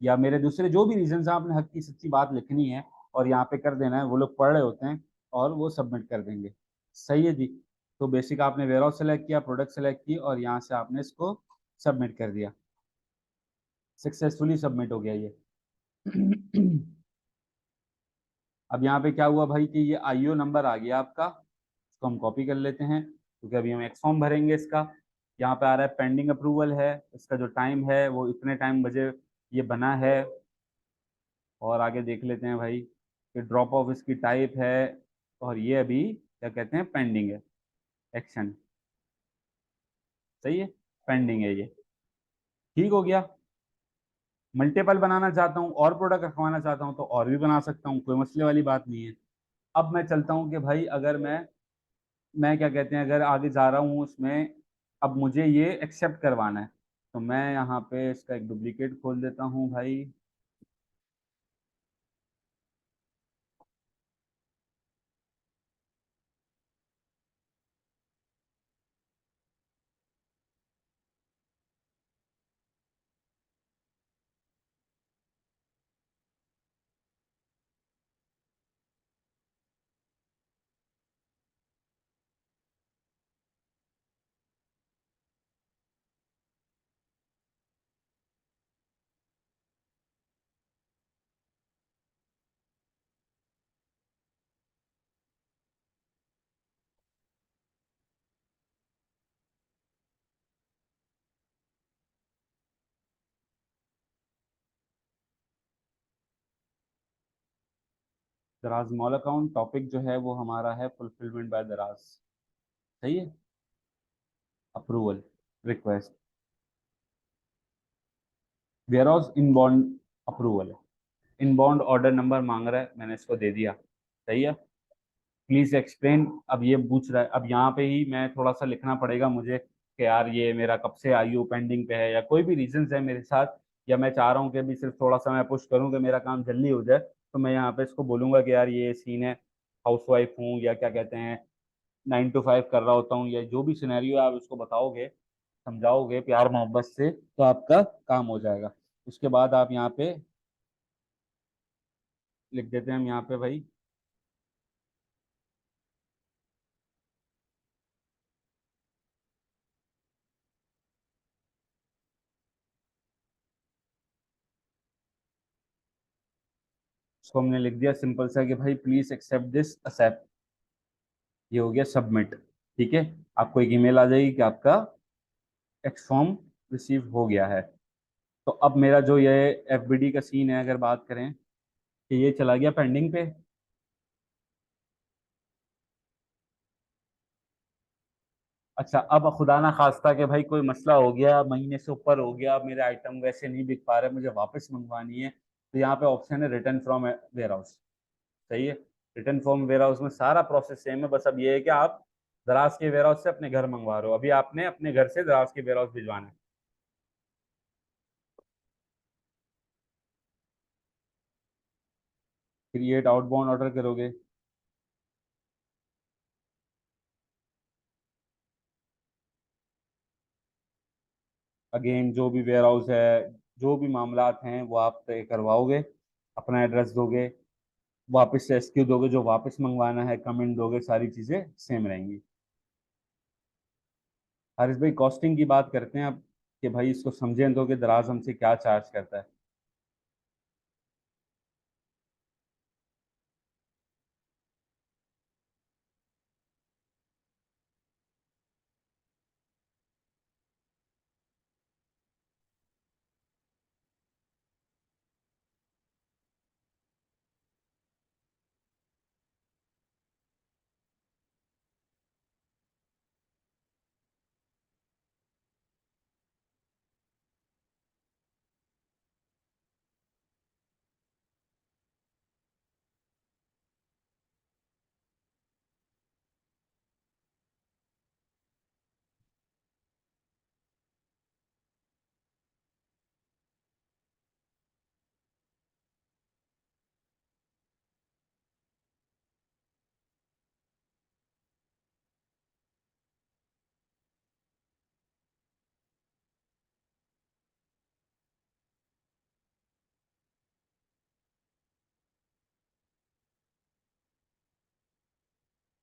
या मेरे दूसरे जो भी रीजन है, आपने हक की सच्ची बात लिखनी है और यहाँ पे कर देना है। वो लोग पढ़ रहे होते हैं और वो सबमिट कर देंगे। सही है जी। तो बेसिक आपने वेयर हाउस सेलेक्ट किया, प्रोडक्ट सेलेक्ट की, और यहाँ से आपने इसको सबमिट कर दिया। सक्सेसफुली सबमिट हो गया ये। अब यहाँ पे क्या हुआ भाई कि ये आईओ नंबर आ गया आपका, इसको हम कॉपी कर लेते हैं क्योंकि अभी हम एक फॉर्म भरेंगे इसका। यहाँ पे आ रहा है पेंडिंग अप्रूवल है, इसका जो टाइम है वो इतने टाइम बजे ये बना है। और आगे देख लेते हैं भाई कि ड्रॉप ऑफ इसकी टाइप है, और ये अभी क्या कहते हैं पेंडिंग है, एक्शन। सही है, पेंडिंग है ये। ठीक हो गया। मल्टीपल बनाना चाहता हूँ और प्रोडक्ट रखवाना चाहता हूँ तो और भी बना सकता हूँ, कोई मसले वाली बात नहीं है। अब मैं चलता हूँ कि भाई अगर मैं क्या कहते हैं अगर आगे जा रहा हूँ उसमें, अब मुझे ये एक्सेप्ट करवाना है, तो मैं यहाँ पे इसका एक डुप्लीकेट खोल देता हूँ भाई। दराज मॉल अकाउंट टॉपिक जो है वो हमारा है फुलफिलमेंट बाय दराज। सही है। Approval request, warehouse inbound approval है। इनबाउंड ऑर्डर नंबर मांग रहा है, मैंने इसको दे दिया। सही है। प्लीज एक्सप्लेन, अब ये पूछ रहा है। अब यहाँ पे ही मैं थोड़ा सा लिखना पड़ेगा मुझे कि यार ये मेरा कब से आईओ पेंडिंग पे है, या कोई भी रीजंस है मेरे साथ, या मैं चाह रहा हूँ कि अभी सिर्फ थोड़ा सा मैं पुश करूँ कि मेरा काम जल्दी हो जाए, तो मैं यहाँ पे इसको बोलूंगा कि यार ये सीन है, हाउस वाइफ हूँ, या क्या कहते हैं 9 to 5 कर रहा होता हूँ, या जो भी सिनेरियो आप उसको बताओगे, समझाओगे प्यार मोहब्बत से, तो आपका काम हो जाएगा। उसके बाद आप यहाँ पे लिख देते हैं हम यहाँ पे भाई, उसको हमने लिख दिया सिंपल सा कि भाई प्लीज एक्सेप्ट दिस एक्सेप्ट। ये हो गया सबमिट। ठीक है। आपको एक ईमेल आ जाएगी कि आपका एक्स फॉर्म रिसीव हो गया है। तो अब मेरा जो ये एफबीडी का सीन है, अगर बात करें कि ये चला गया पेंडिंग पे। अच्छा, अब खुदा ना खास्ता कि भाई कोई मसला हो गया, महीने से ऊपर हो गया, मेरे आइटम वैसे नहीं बिक पा रहे, मुझे वापस मंगवानी है, तो यहाँ पे ऑप्शन है रिटर्न फ्रॉम वेयर हाउस। सही है। रिटर्न फ्रॉम वेयर हाउस में सारा प्रोसेस सेम है, बस अब ये है कि आप दराज के वेयर हाउस से अपने घर मंगवा रहे हो, अभी आपने अपने घर से दराज के वेयर हाउस भिजवाना है। क्रिएट आउटबाउंड ऑर्डर करोगे। अगेन जो भी वेयर हाउस है, जो भी मामलात हैं वो आप तय करवाओगे, अपना एड्रेस दोगे, वापस से एसक्यू दोगे, जो वापस मंगवाना है कमेंट दोगे, सारी चीज़ें सेम रहेंगी। हारिस भाई कॉस्टिंग की बात करते हैं अब, कि भाई इसको समझें तो कि दराज हमसे क्या चार्ज करता है।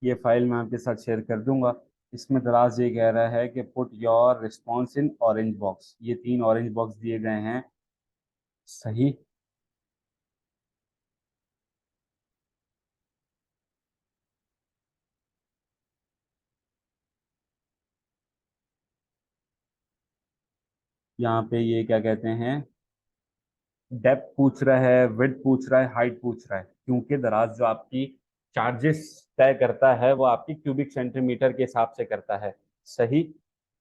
ये फाइल मैं आपके साथ शेयर कर दूंगा। इसमें दराज ये कह रहा है कि put your response in orange box, ये 3 ऑरेंज बॉक्स दिए गए हैं। सही। यहाँ पे ये क्या कहते हैं, डेप्थ पूछ रहा है, विड्थ पूछ रहा है, हाइट पूछ रहा है, क्योंकि दराज जो आपकी चार्जेस तय करता है वो आपकी क्यूबिक सेंटीमीटर के हिसाब से करता है। सही।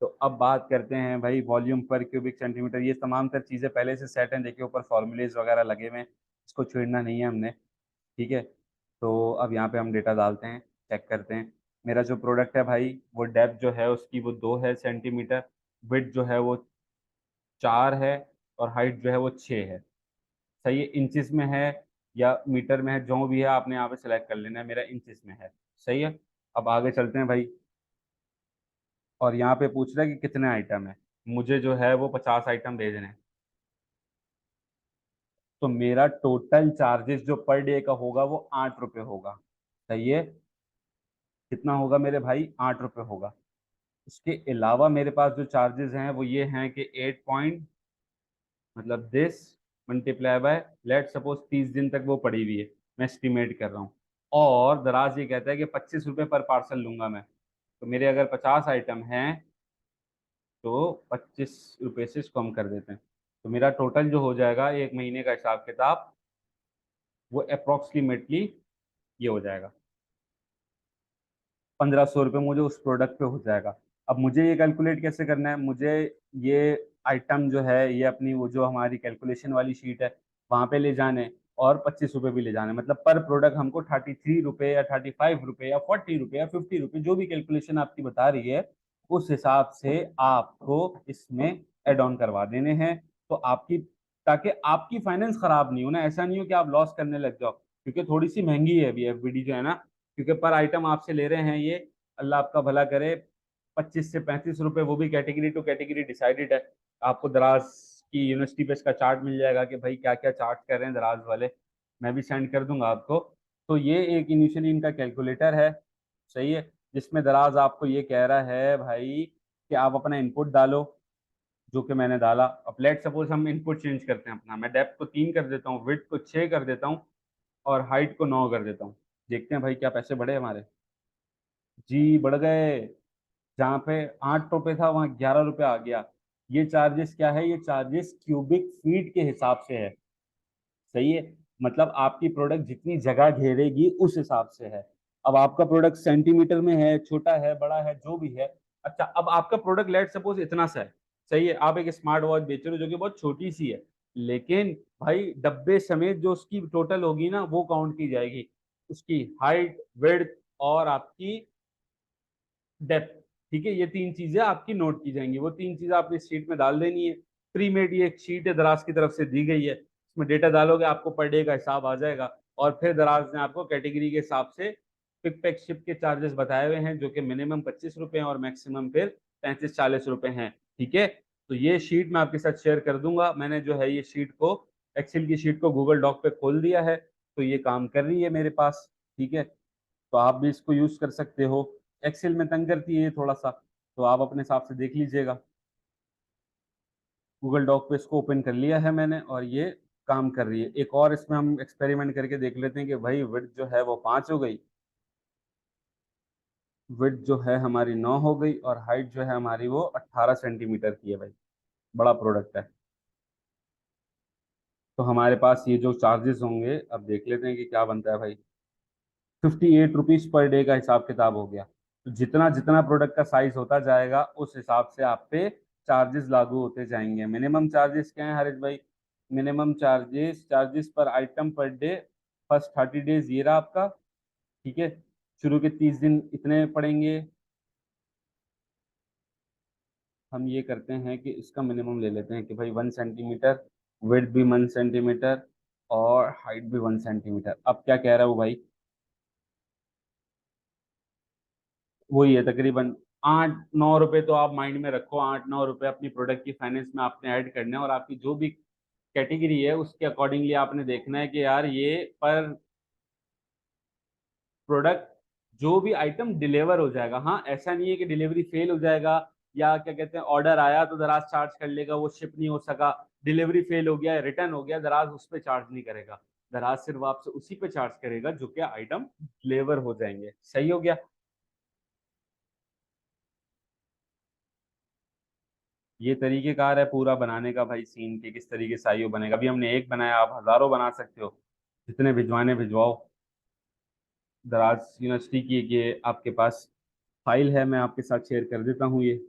तो अब बात करते हैं भाई वॉल्यूम पर क्यूबिक सेंटीमीटर, ये तमाम तर चीज़ें पहले से सेट हैं, देखिए ऊपर फॉर्मूलेज वगैरह लगे हुए हैं, इसको छेड़ना नहीं है हमने। ठीक है। तो अब यहाँ पे हम डेटा डालते हैं, चेक करते हैं। मेरा जो प्रोडक्ट है भाई, वो डेप्थ जो है उसकी वो 2 है सेंटीमीटर, विड्थ जो है वो 4 है, और हाइट जो है वो 6 है। सही है। इंचेस में है या मीटर में है, जो भी है आपने यहाँ पे सिलेक्ट कर लेना है, मेरा इंचेस में है। सही है। अब आगे चलते हैं भाई। और यहाँ पे पूछ रहा है कि कितने आइटम है, मुझे जो है वो 50 आइटम भेजने हैं। तो मेरा टोटल चार्जेस जो पर डे का होगा वो 8 रुपये होगा। सही है। कितना होगा मेरे भाई, 8 रुपये होगा। उसके अलावा मेरे पास जो चार्जेस हैं वो ये हैं कि 8 पॉइंट, मतलब this multiply by, let suppose 30 दिन तक वो पड़ी हुई है, मैं एस्टिमेट कर रहा हूँ। और दराज ये कहता है कि 25 रुपये पर पार्सल लूंगा मैं। तो मेरे अगर 50 आइटम हैं तो 25 रुपये से इसको हम कर देते हैं। तो मेरा टोटल जो हो जाएगा एक महीने का हिसाब किताब, वो अप्रोक्सीमेटली ये हो जाएगा, 1500 रुपये मुझे उस प्रोडक्ट पे हो जाएगा। अब मुझे ये कैलकुलेट कैसे करना है, मुझे ये आइटम जो है ये अपनी वो जो हमारी कैलकुलेशन वाली शीट है वहां पे ले जाने, और 25 रुपये भी ले जाने, मतलब पर प्रोडक्ट हमको 33 रुपये या 35 रुपये या 40 रुपये या 50 रुपये, जो भी कैलकुलेशन आपकी बता रही है उस हिसाब से आपको इसमें एड ऑन करवा देने हैं। तो आपकी, ताकि आपकी फाइनेंस खराब नहीं हो ना, ऐसा नहीं हो कि आप लॉस करने लग जाओ, क्योंकि थोड़ी सी महंगी है अभी एफबीडी जो है ना, क्योंकि पर आइटम आपसे ले रहे हैं ये, अल्लाह आपका भला करे, 25 से 35 रुपए, वो भी कैटेगरी टू कैटेगरी डिसाइडेड है। आपको दराज की यूनिवर्सिटी पे इसका चार्ट मिल जाएगा कि भाई क्या क्या चार्ज कर रहे हैं दराज वाले, मैं भी सेंड कर दूंगा आपको। तो ये एक इनिशियली इनका कैलकुलेटर है। सही है। जिसमें दराज आपको ये कह रहा है भाई कि आप अपना इनपुट डालो, जो कि मैंने डाला। अब लेट सपोज हम इनपुट चेंज करते हैं अपना, मैं डेप्थ को 3 कर देता हूँ, विड्थ को 6 कर देता हूँ, और हाइट को 9 कर देता हूँ। देखते हैं भाई क्या पैसे बढ़े हमारे। जी बढ़ गए। जहाँ पे 8 रुपये था वहाँ 11 रुपये आ गया। ये चार्जेस क्या है, ये चार्जेस क्यूबिक फीट के हिसाब से है। सही है। मतलब आपकी प्रोडक्ट जितनी जगह घेरेगी उस हिसाब से है। अब आपका प्रोडक्ट सेंटीमीटर में है, छोटा है, बड़ा है, जो भी है। अच्छा, अब आपका प्रोडक्ट लेट सपोज इतना सा है। सही है। आप एक स्मार्ट वॉच बेच रहे हो जो कि बहुत छोटी सी है, लेकिन भाई डब्बे समेत जो उसकी टोटल होगी ना वो काउंट की जाएगी, उसकी हाइट, विड्थ और आपकी डेप्थ। ठीक है। ये 3 चीजें आपकी नोट की जाएंगी, वो 3 चीजें आपने इस शीट में डाल देनी है। प्री मेड ये एक शीट है, दराज की तरफ से दी गई है, इसमें डेटा डालोगे आपको पर डे का हिसाब आ जाएगा। और फिर दराज ने आपको कैटेगरी के हिसाब से पिक पैक शिप के चार्जेस बताए हुए हैं, जो कि मिनिमम 25 रुपए हैं और मैक्सिमम फिर 35-40 रुपए हैं। ठीक है। तो ये शीट मैं आपके साथ शेयर कर दूंगा, मैंने जो है ये शीट को, एक्सेल की शीट को गूगल डॉक पे खोल दिया है, तो ये काम कर रही है मेरे पास। ठीक है। तो आप भी इसको यूज कर सकते हो। एक्सेल में तंग करती है ये थोड़ा सा, तो आप अपने हिसाब से देख लीजिएगा। गूगल डॉक पे इसको ओपन कर लिया है मैंने, और ये काम कर रही है। एक और इसमें हम एक्सपेरिमेंट करके देख लेते हैं कि भाई विड्थ जो है वो 5 हो गई, विड्थ जो है हमारी 9 हो गई, और हाइट जो है हमारी वो 18 सेंटीमीटर की है भाई। बड़ा प्रोडक्ट है। तो हमारे पास ये जो चार्जेस होंगे, अब देख लेते हैं कि क्या बनता है भाई। 58 रुपीज पर डे का हिसाब किताब हो गया। तो जितना जितना प्रोडक्ट का साइज होता जाएगा उस हिसाब से आप पे चार्जेस लागू होते जाएंगे। मिनिमम चार्जेस क्या है हरीश भाई, मिनिमम चार्जेस, चार्जेस पर item per day, first 30 days ये रहा आपका। ठीक है। शुरू के 30 दिन इतने पड़ेंगे। हम ये करते हैं कि इसका मिनिमम ले लेते हैं कि भाई 1 सेंटीमीटर, विड्थ भी 1 सेंटीमीटर, और हाइट भी 1 सेंटीमीटर। अब क्या कह रहा है वो भाई, वही है तकरीबन 8-9 रुपए, तो आप माइंड में रखो, 8-9 रुपए अपनी प्रोडक्ट की फाइनेंस में आपने ऐड करने हैं, और आपकी जो भी कैटेगरी है उसके अकॉर्डिंगली आपने देखना है कि यार ये पर प्रोडक्ट जो भी आइटम डिलीवर हो जाएगा, हाँ ऐसा नहीं है कि डिलीवरी फेल हो जाएगा या क्या कहते हैं ऑर्डर आया तो दराज चार्ज कर लेगा, वो शिप नहीं हो सका, डिलीवरी फेल हो गया, रिटर्न हो गया, दराज उस पर चार्ज नहीं करेगा। दराज सिर्फ आपसे उसी पे चार्ज करेगा जो क्या आइटम डिलीवर हो जाएंगे। सही हो गया। ये तरीकेकार है पूरा बनाने का भाई, सीन के किस तरीके से आईओ बनेगा। अभी हमने एक बनाया, आप हजारों बना सकते हो, जितने भिजवाने भिजवाओ। दराज यूनिवर्सिटी की ये आपके पास फाइल है, मैं आपके साथ शेयर कर देता हूँ ये।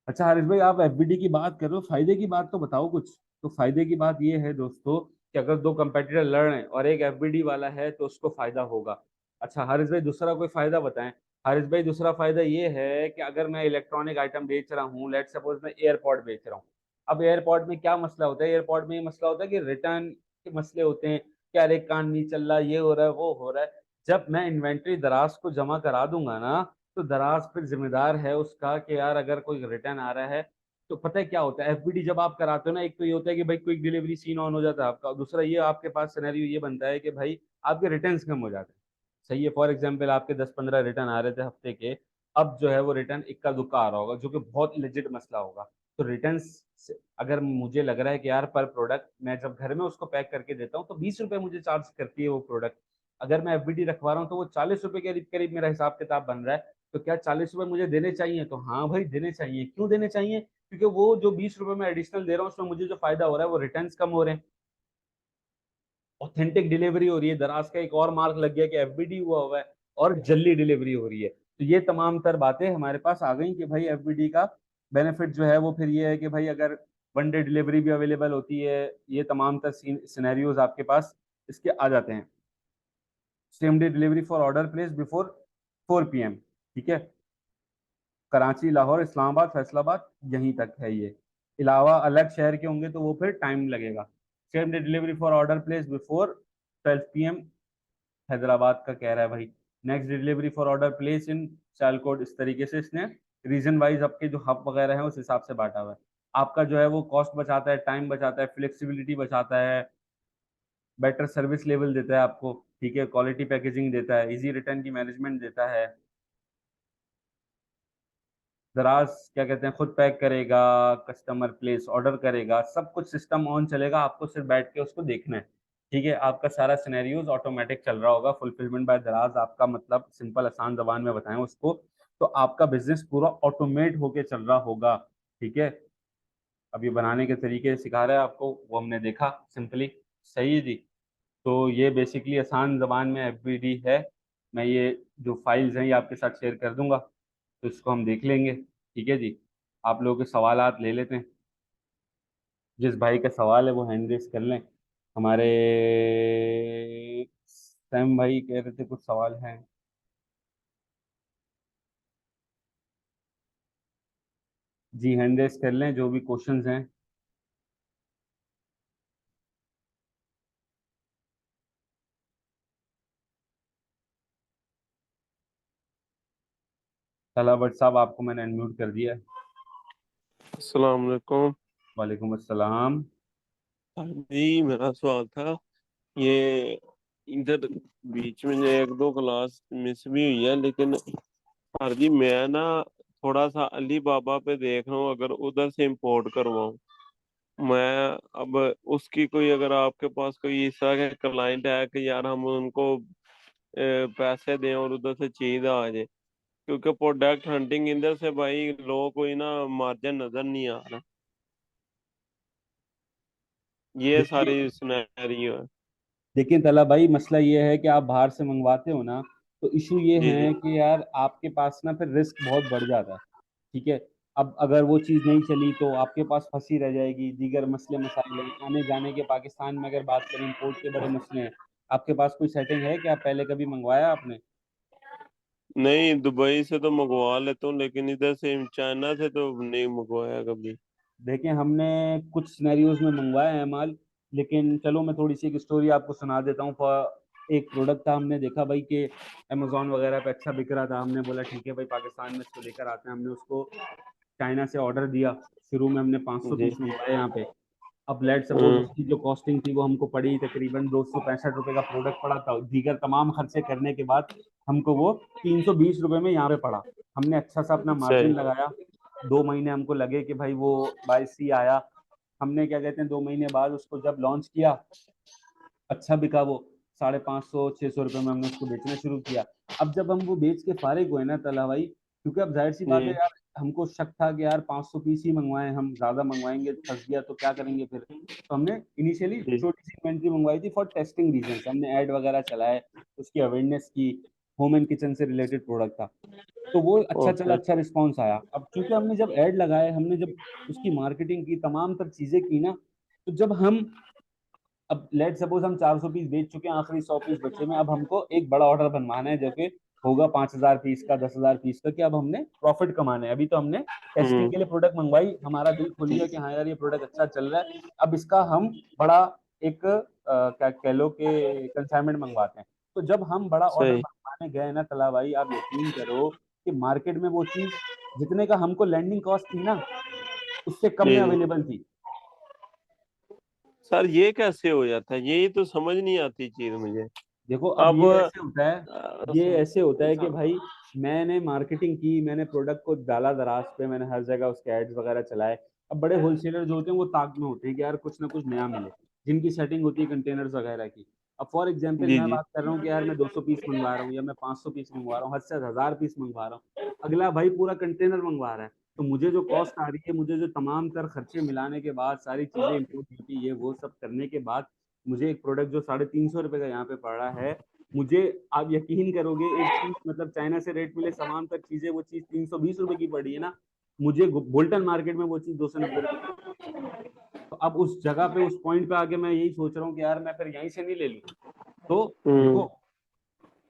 अच्छा हारिस भाई, आप एफबीडी की बात कर रहे हो, फायदे की बात तो बताओ कुछ। तो फायदे की बात ये है दोस्तों कि अगर दो कंपेटिटर लड़ रहे हैं और एक एफबीडी वाला है तो उसको फायदा होगा। अच्छा हारिस भाई, दूसरा कोई फायदा बताएं। हारिस भाई, दूसरा फायदा ये है कि अगर मैं इलेक्ट्रॉनिक आइटम बेच रहा हूँ, लेट सपोज मैं एयरपॉड बेच रहा हूँ। अब एयरपॉड में क्या मसला होता है, एयरपॉड में ये मसला होता है कि रिटर्न के मसले होते हैं कि अरे कान नहीं चल रहा, ये हो रहा है, वो हो रहा है। जब मैं इन्वेंट्री दराज को जमा करा दूंगा ना, तो दराज फिर जिम्मेदार है उसका कि यार अगर कोई रिटर्न आ रहा है तो पता है क्या होता है। एफबीडी जब आप कराते हो ना, एक तो ये होता है कि भाई क्विक डिलीवरी सीन ऑन हो जाता है आपका, दूसरा ये आपके पास सिनेरियो ये बनता है कि भाई आपके रिटर्न कम हो जाते हैं। सही है, फॉर एग्जाम्पल आपके 10-15 रिटर्न आ रहे थे हफ्ते के, अब जो है वो रिटर्न इक्का दुक्का आ रहा होगा जो कि बहुत लेजिट मसला होगा। तो रिटर्न अगर मुझे लग रहा है कि यार पर प्रोडक्ट मैं जब घर में उसको पैक करके देता हूँ तो 20 रुपए मुझे चार्ज करती है वो प्रोडक्ट, अगर मैं एफबीडी रखवा रहा हूँ तो वो 40 रुपए के करीब करीब मेरा हिसाब किताब बन रहा है। तो क्या 40 रुपए मुझे देने चाहिए? तो हाँ भाई देने चाहिए। क्यों देने चाहिए? क्योंकि वो जो 20 रुपए मैं एडिशनल दे रहा हूँ उसमें मुझे जो फायदा हो रहा है वो रिटर्न कम हो रहे हैं, ऑथेंटिक डिलीवरी हो रही है। दराज का एक और मार्क लग गया कि एफबीडी हुआ है और जल्दी डिलीवरी हो रही है। तो ये तमाम तर बातें हमारे पास आ गई कि भाई एफबीडी का बेनिफिट जो है वो फिर ये है कि भाई अगर वन डे डिलीवरी भी अवेलेबल होती है, ये तमाम तर सिनेरियोज आपके पास इसके आ जाते हैं। Same day delivery for order place before 4 PM। ठीक है, कराची, लाहौर, इस्लामाबाद, फैसलाबाद, यहीं तक है ये। अलावा अलग शहर के होंगे तो वो फिर टाइम लगेगा। Same day delivery for order place before 12 PM, Hyderabad का कह रहा है भाई। Next delivery for order place in Sialkot. इस तरीके से इसने रीजन वाइज आपके जो हब वगैरह है उस हिसाब से बांटा हुआ है। आपका जो है वो कॉस्ट बचाता है, टाइम बचाता है, फ्लेक्सिबिलिटी बचाता है, बेटर सर्विस लेवल देता है आपको। ठीक है, क्वालिटी पैकेजिंग देता है, इजी रिटर्न की मैनेजमेंट देता है। दराज क्या कहते हैं खुद पैक करेगा, कस्टमर प्लेस ऑर्डर करेगा, सब कुछ सिस्टम ऑन चलेगा, आपको सिर्फ बैठ के उसको देखना है। ठीक है, आपका सारा सिनेरियोज ऑटोमेटिक चल रहा होगा। फुलफिलमेंट बाय दराज आपका मतलब सिंपल आसान जबान में बताएं उसको, तो आपका बिजनेस पूरा ऑटोमेट होके चल रहा होगा। ठीक है, अब ये बनाने के तरीके सिखा रहा है आपको, वो हमने देखा सिंपली। सही है जी। तो ये बेसिकली आसान जबान में एफबीडी है। मैं ये जो फाइल्स हैं ये आपके साथ शेयर कर दूंगा, तो इसको हम देख लेंगे। ठीक है जी। आप लोगों के सवालात ले लेते हैं, जिस भाई का सवाल है वो हैंड रेस कर लें। हमारे सैम भाई कह रहे थे कुछ सवाल हैं। जी हैंड रेस कर लें जो भी क्वेश्चंस हैं। तला भट्ट साहब, आपको मैंने अनम्यूट कर दिया है। अस्सलाम वालेकुम। वालेकुम अस्सलाम। हाँ जी, मेरा सवाल था ये, इधर बीच में जो एक दो क्लास मिस भी हुई है, लेकिन सर जी मैं ना थोड़ा सा अली बाबा पे देख रहा हूँ, अगर उधर से इंपोर्ट करवाऊँ मैं। अब उसकी कोई, अगर आपके पास कोई इस तरह का क्लाइंट है कि यार हम उनको पैसे दें और उधर से चीज आ जाए, क्योंकि प्रोडक्ट हंटिंग इधर से भाई लोगों को ही ना मार्जिन नजर नहीं आ रहा। ये देखिए, सारी सिनेरियो है। देखिए तला भाई, मसला ये है कि आप बाहर से मंगवाते हो ना, तो इशू ये जी जी। है कि यार आपके पास ना फिर रिस्क बहुत बढ़ जाता है। ठीक है, अब अगर वो चीज़ नहीं चली तो आपके पास फंसी रह जाएगी, दीगर मसले मसाइल हैं आने जाने के। पाकिस्तान में अगर बात करें इंपोर्ट के बड़े मसले हैं। आपके पास कोई सेटिंग है कि आप पहले कभी मंगवाया आपने? नहीं, दुबई से तो मंगवा लेता हूँ, लेकिन इधर से चाइना से तो नहीं मंगवाया कभी। देखें, हमने कुछ सिनेरियोज में मंगवाया है माल, लेकिन चलो मैं थोड़ी सी एक स्टोरी आपको सुना देता हूँ। एक प्रोडक्ट था, हमने देखा भाई कि अमेजोन वगैरह पे अच्छा बिक रहा था। हमने बोला ठीक है भाई पाकिस्तान में इसको लेकर आते हैं। हमने उसको चाइना से ऑर्डर दिया। शुरू में हमने 500 जी। पीस मंगवाए यहाँ पे। अब लेट सपोज हम्म। उसकी जो कॉस्टिंग थी वो हमको पड़ी तकरीबन 265 रुपए का प्रोडक्ट पड़ा था। दीगर तमाम खर्चे करने के बाद हमको वो 320 रुपए में यहाँ पे पड़ा। हमने अच्छा सा अपना मार्जिन सही। लगाया। 2 महीने हमको लगे कि भाई वो बाय सी आया। हमने क्या कहते हैं 2 महीने बाद उसको जब लॉन्च किया, अच्छा बिका वो। 550 600 रुपए में हमने उसको बेचना शुरू किया। अब जब हम वो बेच के फारिग हुए ना तला भाई, क्योंकि अब जाहिर सी बात है जी। यार, हमको शक था कि यार 500 पीस ही मंगवाए, हम ज्यादा मंगवाएंगे फंस गया तो क्या करेंगे फिर। तो हमने इनिशियली जी। छोटी सी इन्वेंट्री मंगवाई थी फॉर टेस्टिंग रीजन। हमने ऐड वगैरह चलाए, उसकी अवेयरनेस की। होम एंड किचन से रिलेटेड प्रोडक्ट था। तो वो अच्छा चला, ओके। अच्छा रिस्पॉन्स आया। अब क्योंकि हमने जब ऐड लगाए, हमने जब उसकी मार्केटिंग की, तमाम तर चीजें की ना, तो जब हम, अब लेट सपोज हम 400 पीस बेच चुके हैं, आखिरी 100 पीस बचे में। अब हमको एक बड़ा ऑर्डर बनवाना है जो कि होगा 5,000 पीस का, 10,000 पीस का, कि अब हमने प्रॉफिट कमाना है। अभी तो हमने टेस्टिंग हम्म। के लिए प्रोडक्ट मंगवाई, हमारा दिल खुल गया कि हाँ यार ये प्रोडक्ट अच्छा चल रहा है। अब इसका हम बड़ा एक क्या कह लो कि कंसाइनमेंट मंगवाते हैं। तो जब हम बड़ा ऑर्डर सही। मंगवाने गए ना तला भाई, आप यकीन करो कि मार्केट में वो चीज जितने का हमको लैंडिंग कॉस्ट थी ना, उससे कम जी में जी। अवेलेबल थी। सर ये कैसे हो जाता है, यही तो समझ नहीं आती चीज मुझे। देखो अब अब ये ऐसे होता है, ये ऐसे होता है कि स- भाई मैंने मार्केटिंग की, मैंने प्रोडक्ट को डाला दराज पे, मैंने हर जगह उसके एड्स वगैरह चलाए। अब बड़े होलसेलर जो होते हैं वो ताक में होते हैं कि यार कुछ ना कुछ नया मिले, जिनकी सेटिंग होती है कंटेनर्स वगैरह की। अब फॉर एग्जांपल जी मैं जी। बात कर रहा हूँ कि यार मैं 200 पीस मंगवा रहा हूँ या मैं 500 पीस मंगवा रहा हूँ, हद से 1,000 पीस मंगवा रहा हूँ। अगला भाई पूरा कंटेनर मंगवा रहा है। तो मुझे जो कॉस्ट आ रही है, मुझे जो तमाम तर खर्चे मिलाने के बाद, सारी चीजें इंपोर्ट ड्यूटी ये वो सब करने के बाद, मुझे एक प्रोडक्ट जो 350 रुपए का यहाँ पे पड़ रहा है, मुझे, आप यकीन करोगे, एक चीज मतलब चाइना से रेट मिले सामान तक चीजें, वो चीज 320 रुपए की पड़ी है ना, मुझे बोल्टन मार्केट में वो चीज 290 रुपए की। तो अब उस जगह पे, उस पॉइंट पे आके मैं यही सोच रहा हूँ कि यार मैं फिर यहीं से नहीं ले लूँ। तो देखो, हम्म।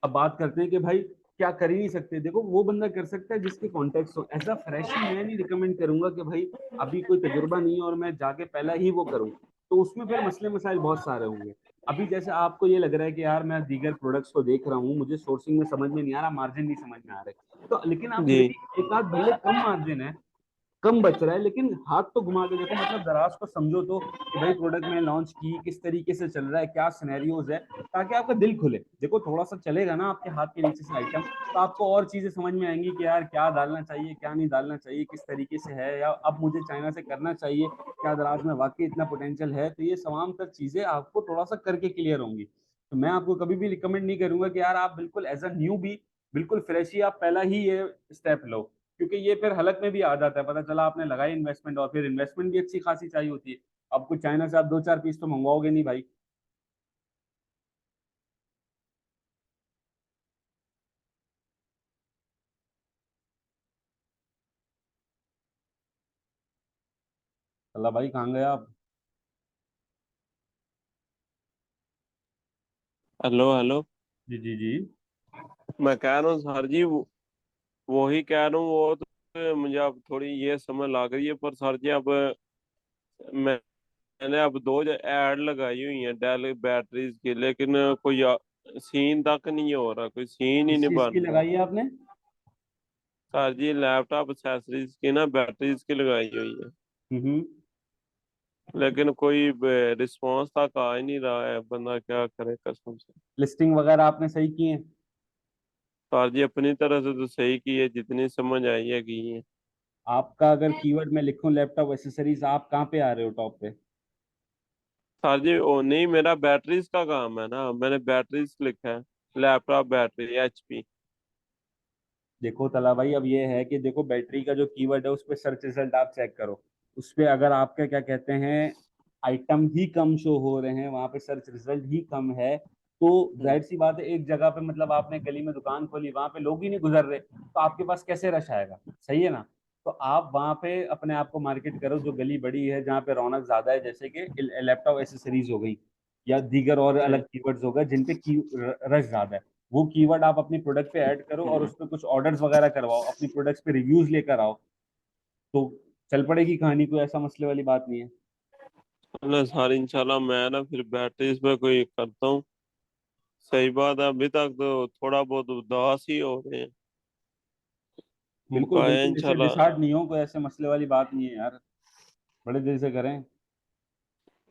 अब बात करते हैं कि भाई क्या कर ही नहीं सकते। देखो वो बंदा कर सकता है जिसके कॉन्टेक्ट हो। एज अ फ्रेशी मैं नहीं रिकमेंड करूंगा कि भाई अभी कोई तजुर्बा नहीं है और मैं जाके पहला ही वो करूँ। तो उसमें फिर मसले मसाइल बहुत सारे होंगे। अभी जैसे आपको ये लग रहा है कि यार मैं दीगर प्रोडक्ट्स को देख रहा हूँ, मुझे सोर्सिंग में समझ में नहीं आ रहा, मार्जिन नहीं समझ में आ रहे, तो लेकिन आप जी। फिर भी एक आध भले कम मार्जिन है, कम बच रहा है, लेकिन हाथ तो घुमा के देखो, मतलब दराज को समझो तो कि भाई प्रोडक्ट मैंने लॉन्च की, किस तरीके से चल रहा है, क्या सिनेरियोज है, ताकि आपका दिल खुले। देखो थोड़ा सा चलेगा ना आपके हाथ के नीचे से आइटम, तो आपको और चीजें समझ में आएंगी कि यार क्या डालना चाहिए, क्या नहीं डालना चाहिए, किस तरीके से है, या अब मुझे चाइना से करना चाहिए, क्या दराज में वाकई इतना पोटेंशियल है। तो ये तमाम तक चीजें आपको थोड़ा सा करके क्लियर होंगी। तो मैं आपको कभी भी रिकमेंड नहीं करूंगा कि यार आप बिल्कुल एज अ न्यू भी, बिल्कुल फ्रेश ही आप पहला ही ये स्टेप लो। क्योंकि ये फिर हलक में भी आ जाता है, पता चला आपने लगाई इन्वेस्टमेंट और फिर इन्वेस्टमेंट भी अच्छी खासी चाहिए होती है। अब कुछ चाइना से आप 2 4 पीस तो मंगवाओगे नहीं भाई। अल्लाह भाई कहाँ गए आप? Hello hello. जी जी जी। मैं कह रहा हूँ सर जी, वही कह रहा हूँ, वो तो मुझे अब थोड़ी ये समझ लग रही है, पर सर जी अब मैंने अब दो ऐड लगाई हुई है डेल बैटरीज की, लेकिन कोई सीन तक नहीं हो रहा, कोई सीन ही किस नहीं चीज की बन रहा। लगाई है आपने? सर जी लैपटॉप एक्सेसरीज की ना बैटरीज की लगाई हुई है, हम्म। लेकिन कोई रिस्पॉन्स तक आ ही नहीं रहा है, बंदा क्या करे कसम से। लिस्टिंग वगैरह आपने सही की है? सर जी अपनी तरह से तो सही की है, जितनी समझ आई है की है। आपका अगर कीवर्ड मैं लिखूं लैपटॉप एसेसरीज, आप कहाँ पे आ रहे हो टॉप पे? सर जी वो नहीं, मेरा बैटरीज का काम है ना, मैंने बैटरीज लिखा है, लैपटॉप बैटरी एचपी। देखो तला भाई, अब ये है कि देखो बैटरी का जो कीवर्ड है उस पे सर्च रिजल्ट आप चेक करो। उस पे अगर आपके क्या कहते हैं आइटम ही कम शो हो रहे हैं, वहां पे सर्च रिजल्ट ही कम है, तो जाहिर सी बात है एक जगह पे, मतलब आपने गली में दुकान खोली, वहां पे लोग ही नहीं गुजर रहे, तो आपके पास कैसे रश आएगा? सही है ना? तो आप वहां पे अपने आप को मार्केट करो जो गली बड़ी है, जहाँ पे रौनक ज्यादा है, जैसे कि लैपटॉप एसेसरीज हो गई या दीगर और अलग सही। कीवर्ड्स हो गए जिन पे की रश ज्यादा है। वो कीवर्ड आप अपनी प्रोडक्ट पे ऐड करो और उस पर कुछ ऑर्डर्स वगैरह करवाओ, अपनी प्रोडक्ट्स पे रिव्यूज लेकर आओ, तो चल पड़ेगी कहानी, कोई ऐसा मसले वाली बात नहीं है। अल्लाह सर इंशाल्लाह मैं ना फिर बैटरी इसमें कोई करता हूँ। सही बात है, अभी तक तो थोड़ा बहुत उदास ही हो रहे हैं। फिर बिल्कुल पाया बिल्कुल, ऐसे इंशाल्लाह। डिसहार्ट नहीं हो, कोई ऐसे मसले वाली बात नहीं है यार, बड़े दिल से करें।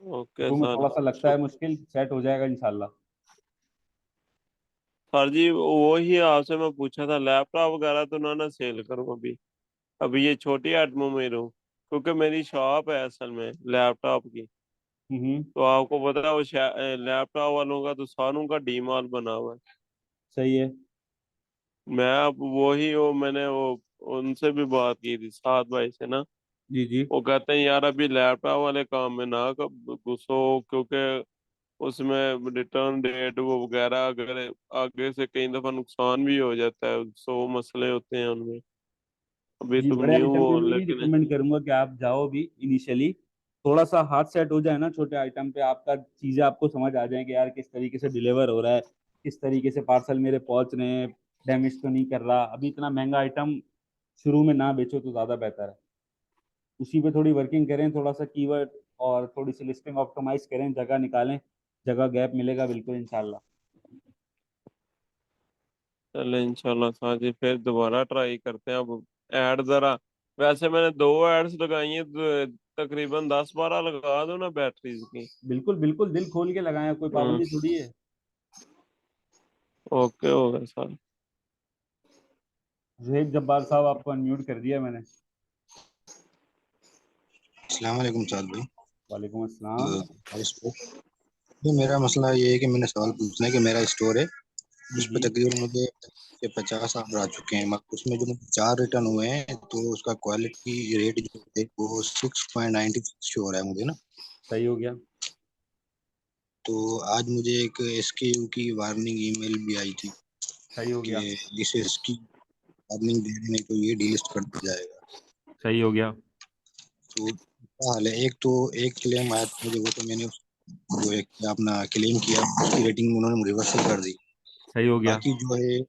ओके शुरू में सर। थोड़ा सा लगता है मुश्किल, सेट हो जाएगा इंशाल्लाह। सर जी वही आपसे मैं पूछा था, लैपटॉप वगैरह तो ना ना सेल करूँ अभी। अभी ये छोटी आइटमों में रहूँ, क्योंकि मेरी शॉप है असल में लैपटॉप की। हम्म। तो आपको पता है वो लैपटॉप वालों का तो सारों का डीमाल बना हुआ है। सही है। मैं अब वही वो मैंने वो उनसे भी बात की थी साथ भाई से ना। जी जी। वो कहते हैं यार अभी लैपटॉप वाले काम में ना कब घुसो, क्योंकि उसमें रिटर्न डेट वो वगैरह अगर आगे से कई दफा नुकसान भी हो जाता है, सो मसले होते हैं उनमें। अभी जी, तुम बड़े न्यू आइटम हो में मैं नहीं लेकिन। रिकमेंड करूंगा कि आप जाओ भी इनिशियली। थोड़ा सा हाथ सेट हो जाए ना छोटे आइटम पे आपका, चीजें आपको समझ आ जाए कि यार किस तरीके से डिलीवर हो रहा है, किस तरीके से पार्सल मेरे पहुंच रहे हैं, डैमेज तो नहीं कर रहा। अभी इतना महंगा आइटम शुरू में ना बेचो तो ज्यादा बेहतर है। उसी पे थोड़ी वर्किंग करें, थोड़ा सा कीवर्ड और थोड़ी सी लिस्टिंग ऑप्टिमाइज करें, जगह निकालें, जगह गैप मिलेगा बिल्कुल इंशाल्लाह। चले इंशाल्लाह साजी फिर दोबारा ट्राई करते हैं अब। ऐड जरा, वैसे मैंने दो एड्स लगाई हैं तकरीबन 10-12 लगा दो ना बैटरीज की। बिल्कुल बिल्कुल, दिल खोल के लगाएं, कोई हम्म। पाबंदी थोड़ी है। ओके हो गया सर। जुहेब जब्बार साहब, आपको अनम्यूट कर दिया मैंने। अस्सलाम वालेकुम साद भाई। वालेकुम अस्सलाम। तो ये मेरा मसला ये है कि मैंने सवाल पूछना है कि मेरा स्टोर है, जी उस पर जी। तकरीबन मुझे 50 ऑर्डर आ चुके हैं, मगर उसमें जो मुझे 4 रिटर्न हुए हैं तो उसका क्वालिटी रेट जो है वो 6.96 शो हो रहा है मुझे ना। सही हो गया। तो आज मुझे एक एसकेयू की वार्निंग ईमेल भी आई थी सही हो कि गया। इस इसकी वार्निंग दे देने को ये डिलीट कर दिया जाएगा। सही हो गया। तो क्या हाल है, एक क्लेम आया था मुझे, वो तो मैंने वो एक अपना क्लेम किया, उसकी रेटिंग उन्होंने रिवर्सल कर दी। सही हो गया। बाकी जो है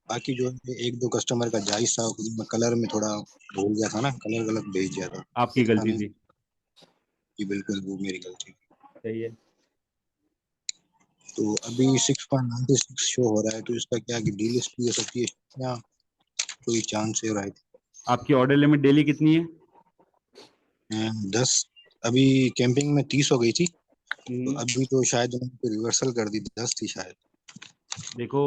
बाकी जो है एक दो कस्टमर का जायज था, उसमें कलर में थोड़ा भूल गया था ना, कलर गलत भेज दिया था, आपकी था गलती नहीं। थी। जी बिल्कुल, वो मेरी गलती। सही है। तो अभी 6.96 शो हो रहा है, तो इसका क्या कि डीलिस्ट भी हो सकती है या कोई चांस है? राइट। आपकी ऑर्डर लिमिट डेली कितनी है? 10। अभी कैंपिंग में 30 हो गई थी, तो हम्म। अभी तो शायद उन्होंने रिवर्सल कर दी, 10 थी शायद। देखो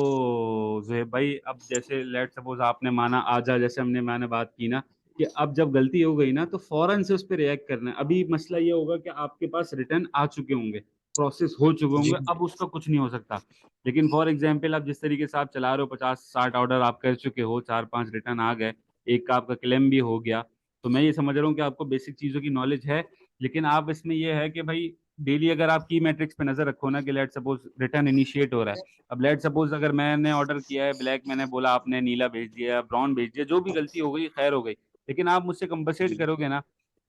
जुहेब भाई, अब जैसे लेट सपोज आपने माना आजा, जैसे मैंने बात की ना, कि अब जब गलती हो गई ना तो फौरन से उस पर रिएक्ट करना है। अभी मसला ये होगा कि आपके पास रिटर्न आ चुके होंगे, प्रोसेस हो चुके जी होंगे, अब उसका कुछ नहीं हो सकता। लेकिन फॉर एग्जाम्पल आप जिस तरीके से आप चला रहे हो, 50-60 ऑर्डर आप कर चुके हो, 4-5 रिटर्न आ गए, एक का आपका क्लेम भी हो गया, तो मैं ये समझ रहा हूँ कि आपको बेसिक चीज़ों की नॉलेज है। लेकिन आप इसमें ये है कि भाई डेली अगर आप की मैट्रिक्स पे नजर रखो ना, कि लेट सपोज रिटर्न इनिशिएट हो रहा है। अब लेट सपोज अगर मैंने ऑर्डर किया है ब्लैक, मैंने बोला आपने नीला भेज दिया, ब्राउन भेज दिया, जो भी गलती हो गई खैर हो गई, लेकिन आप मुझसे कंपनसेट जी करोगे ना।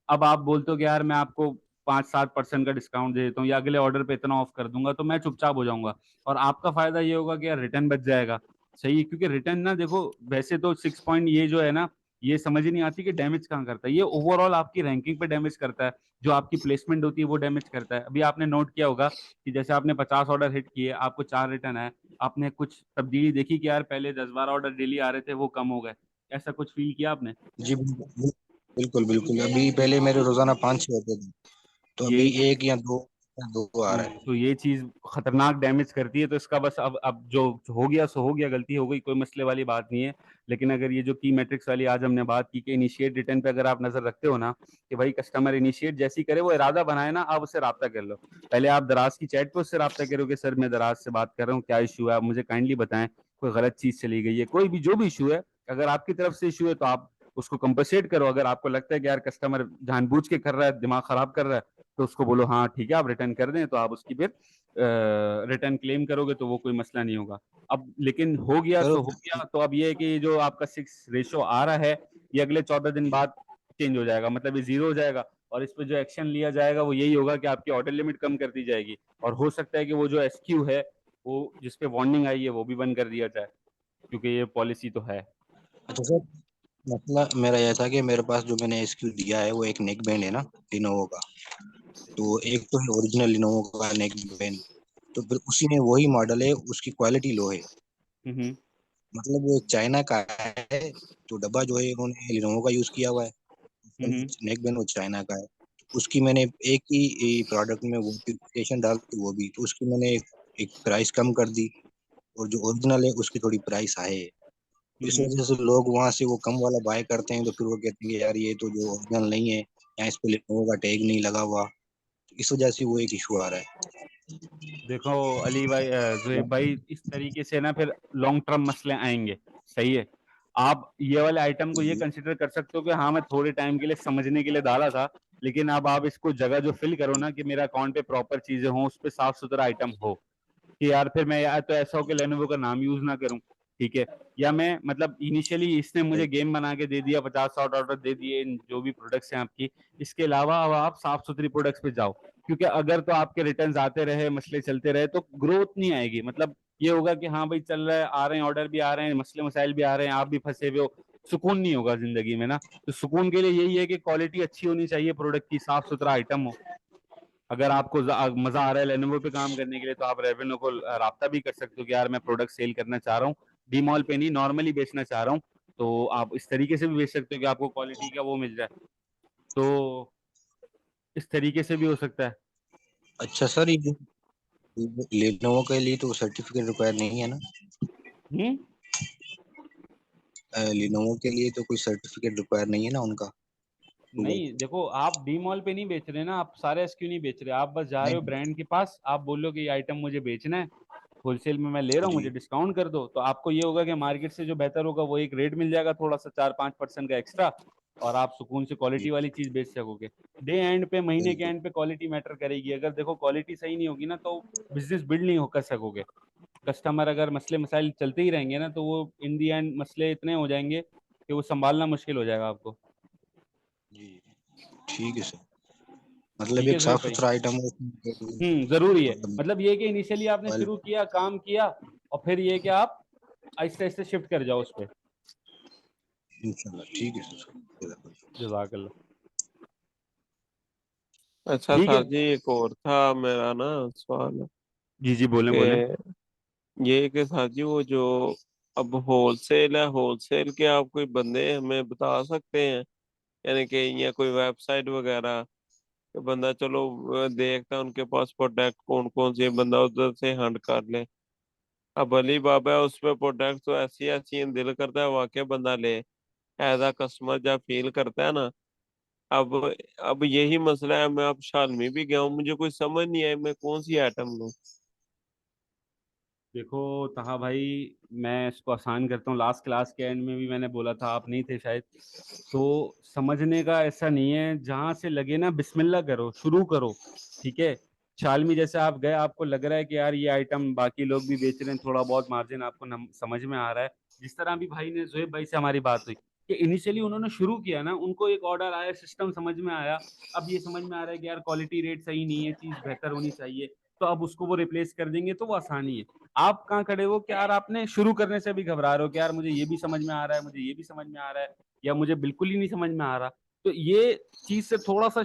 अब आप बोलते हो कि यार मैं आपको 5-7% का डिस्काउंट दे देता हूँ, या अगले ऑर्डर पे इतना ऑफ कर दूंगा, तो मैं चुपचाप हो जाऊंगा। और आपका फायदा ये होगा कि यार रिटर्न बच जाएगा। सही है, क्योंकि रिटर्न ना देखो, वैसे तो 6 पॉइंट ये जो है ना, ये समझ ही नहीं आती कि डैमेज कहाँ करता है। ये ओवरऑल आपकी रैंकिंग पे डैमेज करता है, जो आपकी प्लेसमेंट होती है वो डैमेज करता है। अभी आपने नोट किया होगा कि जैसे आपने 50 ऑर्डर हिट किए, आपको 4 रिटर्न आए, आपने कुछ तब्दीली देखी कि यार पहले 10-12 ऑर्डर डेली आ रहे थे वो कम हो गए, ऐसा कुछ फील किया आपने? जी बिल्कुल बिल्कुल बिल्कुल। अभी पहले मेरे रोजाना 5-6 होते थे, तो ये अभी एक या दो आ रहा है। तो ये चीज खतरनाक डैमेज करती है। तो इसका बस अब जो हो गया सो हो गया, गलती हो गई, कोई मसले वाली बात नहीं है। लेकिन अगर ये जो की मैट्रिक्स वाली आज हमने बात की कि इनिशिएट रिटर्न पे अगर आप नजर रखते हो ना, कि भाई कस्टमर इनिशिएट जैसी करे, वो इरादा बनाए ना, आप उससे रब्ता कर लो। पहले आप दराज की चैट पे उससे रब्ता करो कि सर मैं दराज से बात कर रहा हूँ, क्या इशू है, आप मुझे काइंडली बताएं, कोई गलत चीज चली गई है, कोई भी जो भी इशू है, अगर आपकी तरफ से इशू है तो आप उसको कंपनसेट करो। अगर आपको लगता है कि यार कस्टमर जानबूझ के कर रहा है, दिमाग खराब कर रहा है, तो उसको बोलो हाँ ठीक है आप रिटर्न कर दें, तो आप उसकी फिर रिटर्न क्लेम करोगे तो वो कोई मसला नहीं होगा। अब लेकिन हो गया चलो। सो हो गया, तो अब ये है कि ये जो आपका 6 रेशो आ रहा है, ये अगले 14 दिन बाद चेंज हो जाएगा, मतलब ये जीरो हो जाएगा। और इस पे जो एक्शन लिया जाएगा वो यही होगा कि आपकी ऑर्डर लिमिट कम कर दी जाएगी, और हो सकता है कि वो जो एसक्यू है, वो जिसपे वार्निंग आई है वो भी बंद कर दिया जाए, क्योंकि ये पॉलिसी तो है। अच्छा सर, मसला मेरा यह था कि मेरे पास जो मैंने एसक्यू दिया है वो एक नेक बैंड है ना, लिनोवो का। तो एक तो है ओरिजिनल लिनोवो का नेक बेन, तो फिर उसी में वही मॉडल है, उसकी क्वालिटी लो है, हम्म। मतलब वो चाइना का है। तो डब्बा जो है उन्होंने लिनोवो का यूज किया हुआ है, हम्म। नेक बेन वो चाइना का है। उसकी मैंने एक ही प्रोडक्ट में वो स्पेसिफिकेशन डाल दी, वो भी तो उसकी मैंने एक प्राइस कम कर दी, और जो ओरिजिनल है उसकी थोड़ी प्राइस हाई है। इस हम्म। वजह से लोग वहां से वो कम वाला बाय करते हैं, तो फिर वो कहते हैं कि यार ये तो जो ओरिजिनल नहीं है, यहाँ इस पे लिनोवो का टैग नहीं लगा हुआ। इस वजह से वो एक इशू आ रहा है। देखो अली भाई, जुहेब भाई, इस तरीके से ना फिर लॉन्ग टर्म मसले आएंगे। सही है। आप ये वाले आइटम को ये कंसिडर कर सकते हो कि हाँ मैं थोड़े टाइम के लिए समझने के लिए डाला था, लेकिन अब आप इसको जगह जो फिल करो ना कि मेरा अकाउंट पे प्रॉपर चीजें हों, उस पे साफ सुथरा आइटम हो, कि यार फिर मैं यार तो ऐसा हो कि लेनोवो का नाम यूज ना करूं। ठीक है। या मैं मतलब इनिशियली इसने मुझे गेम बना के दे दिया, 50-60 ऑर्डर दे दिए जो भी प्रोडक्ट्स हैं आपकी, इसके अलावा अब आप साफ सुथरी प्रोडक्ट्स पे जाओ। क्योंकि अगर तो आपके रिटर्न आते रहे, मसले चलते रहे, तो ग्रोथ नहीं आएगी। मतलब ये होगा कि हाँ भाई चल रहा है, आ रहे हैं ऑर्डर भी आ रहे हैं, मसले मसाइल भी आ रहे हैं, आप भी फंसे हुए हो, सुकून नहीं होगा जिंदगी में ना। तो सुकून के लिए यही है कि क्वालिटी अच्छी होनी चाहिए, प्रोडक्ट की साफ सुथरा आइटम हो। अगर आपको मजा आ रहा है लेनोवो पे काम करने के लिए, तो आप रेवेन्यू को राब्ता भी कर सकते हो कि यार मैं प्रोडक्ट सेल करना चाह रहा हूँ, डीमॉल पे नहीं नॉर्मली बेचना चाह रहा हूँ। तो आप इस तरीके से भी बेच सकते हो कि आपको क्वालिटी का वो मिल जाए। तो इस तरीके से भी हो सकता है। अच्छा सर, ये लेनोवो के लिए तो सर्टिफिकेट रिक्वायर नहीं है ना? हम्म। लिनोवो के लिए तो कोई सर्टिफिकेट रिक्वायर नहीं है ना उनका? तो नहीं देखो, आप डी मॉल पे नहीं बेच रहे ना, आप सारे एसक्यू नहीं बेच रहे, आप बस जा रहे हो नहीं। ब्रांड के पास, आप बोलो कि ये आइटम मुझे बेचना है, होलसेल में मैं ले रहा हूँ, मुझे जी डिस्काउंट कर दो। तो आपको ये होगा कि मार्केट से जो बेहतर होगा वो एक रेट मिल जाएगा, थोड़ा सा 4-5% का एक्स्ट्रा, और आप सुकून से क्वालिटी जी। वाली चीज बेच सकोगे। डे एंड पे, महीने के बिल्कुल। एंड पे क्वालिटी मैटर करेगी। अगर देखो क्वालिटी सही नहीं होगी ना, तो बिजनेस बिल्ड नहीं हो कर सकोगे। कस्टमर अगर मसले मसाइल चलते ही रहेंगे ना, तो वो इन दी एंड मसले इतने हो जाएंगे कि वो संभालना मुश्किल हो जाएगा आपको। जी ठीक है सर, मतलब ठीक है एक जोएब साफ भाई। सुथरा आइटम हो, जरूरी है। मतलब मतलब ये कि इनिशियली आपने शुरू किया, काम किया, और फिर ये कि आप आहिस्ते आहिस्ते शिफ्ट कर जाओ उस पर। इंशाल्लाह ठीक है सर। जजाकल्ला। अच्छा ठीक है। सर जी, एक और था मेरा ना सवाल जी जी, बोलें बोलें। कि ये कि सर जी वो जो अब होलसेल है, होलसेल के आप कोई बंदे हमें बता सकते हैं, यानी कि या कोई वेबसाइट वगैरह कि बंदा चलो देखता है उनके पास प्रोडक्ट कौन कौन से, बंदा उधर से हंट कर ले। अब अली बाबा है उस पे प्रोडक्ट तो ऐसी ऐसी हैं, दिल करता है वाकई बंदा ले, एज अ कस्टमर जब फील करता है ना। अब अब यही मसला है, मैं अब शालमी भी गया हूँ, मुझे कोई समझ नहीं आई मैं कौन सी आइटम लूँ। देखो तहा भाई, मैं इसको आसान करता हूँ। लास्ट क्लास के एंड में भी मैंने बोला था, आप नहीं थे शायद। तो समझने का ऐसा नहीं है, जहां से लगे ना बिस्मिल्लाह करो, शुरू करो। ठीक है। शालमी जैसे आप गए, आपको लग रहा है कि यार ये आइटम बाकी लोग भी बेच रहे हैं, थोड़ा बहुत मार्जिन आपको समझ में आ रहा है। जिस तरह भी भाई ने, जोएब भाई से हमारी बात हुई कि इनिशियली उन्होंने शुरू किया ना, उनको एक ऑर्डर आया, सिस्टम समझ में आया। अब ये समझ में आ रहा है कि यार क्वालिटी रेट सही नहीं है, चीज बेहतर होनी चाहिए, तो अब उसको वो रिप्लेस कर देंगे, तो वो आसानी है। आप कहाँ खड़े हो कि यार आपने शुरू करने से भी घबरा रहे हो कि यार मुझे ये भी समझ में आ रहा है, मुझे ये भी समझ में आ रहा है, या मुझे बिल्कुल ही नहीं समझ में आ रहा। तो ये चीज से थोड़ा सा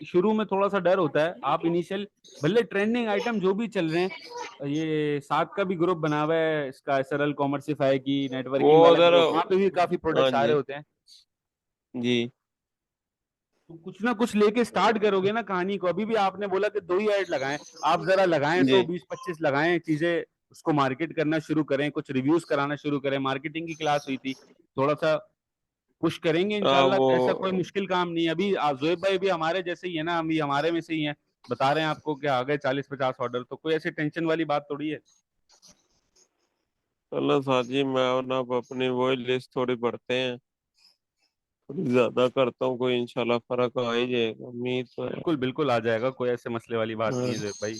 शुरू में थोड़ा सा डर होता है। आप इनिशियल, भले ट्रेंडिंग आइटम जो भी चल रहे हैं, ये साथ का भी ग्रुप बना हुआ है इसका, सरल कॉमर्सिफाई की, वो नेटवर्किंग वाला उधर, ग्रुप, वहां पे भी काफी हाँ प्रोडक्ट्स आ रहे जी, होते हैं। जी। तो कुछ ना कुछ लेके स्टार्ट करोगे ना कहानी को। अभी भी आपने बोला कि 2 ही ऐड लगाएं, आप जरा लगाएं तो जी 20-25 लगाएं चीजें, उसको मार्केट करना शुरू करें, कुछ रिव्यूज कराना शुरू करें। मार्केटिंग की क्लास हुई थी, थोड़ा सा पुश करेंगे हाँ इंशाल्लाह। वो, ऐसा कोई मुश्किल काम नहीं है। अभी जोएब भाई भी हमारे जैसे ही है ना, हम भी हमारे में से ही हैं। बता रहे हैं आपको कि आ गए 40-50 ऑर्डर, तो कोई ऐसी टेंशन वाली बात थोड़ी है। चलो सर जी, मैं और ना अब अपनी वही लिस्ट थोड़ी बढ़ते हैं, थोड़ी ज्यादा करता हूँ, कोई इंशाल्लाह फर्क आ ही जाएगा, उम्मीद तो है। बिल्कुल बिल्कुल आ जाएगा, कोई ऐसे मसले वाली बात नहीं हाँ, है जोएब भाई।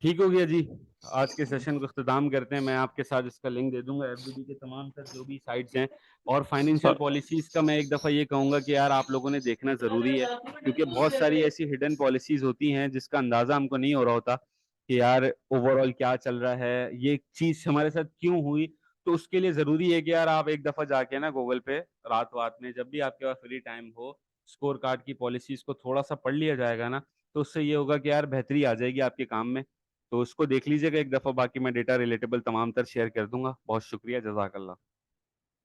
ठीक हो गया जी। आज के सेशन को अख्ताम करते हैं। मैं आपके साथ इसका लिंक दे दूंगा, एफबीडी के तमाम सर जो भी साइट्स हैं। और फाइनेंशियल स- पॉलिसीज का मैं एक दफ़ा ये कहूंगा कि यार आप लोगों ने देखना ज़रूरी है, क्योंकि बहुत सारी ऐसी हिडन पॉलिसीज होती हैं जिसका अंदाज़ा हमको नहीं हो रहा होता कि यार ओवरऑल क्या चल रहा है, ये चीज़ हमारे साथ क्यों हुई। तो उसके लिए ज़रूरी है कि यार आप एक दफ़ा जाके ना गूगल पे, रात वात में जब भी आपके पास फ्री टाइम हो, स्कोर कार्ड की पॉलिसीज को थोड़ा सा पढ़ लिया जाएगा ना, तो उससे ये होगा कि यार बेहतरी आ जाएगी आपके काम में। तो उसको देख लीजिएगा एक दफा, बाकी मैं डेटा रिलेटेबल तमाम तर शेयर कर दूंगा। बहुत शुक्रिया, जजाकल्ला।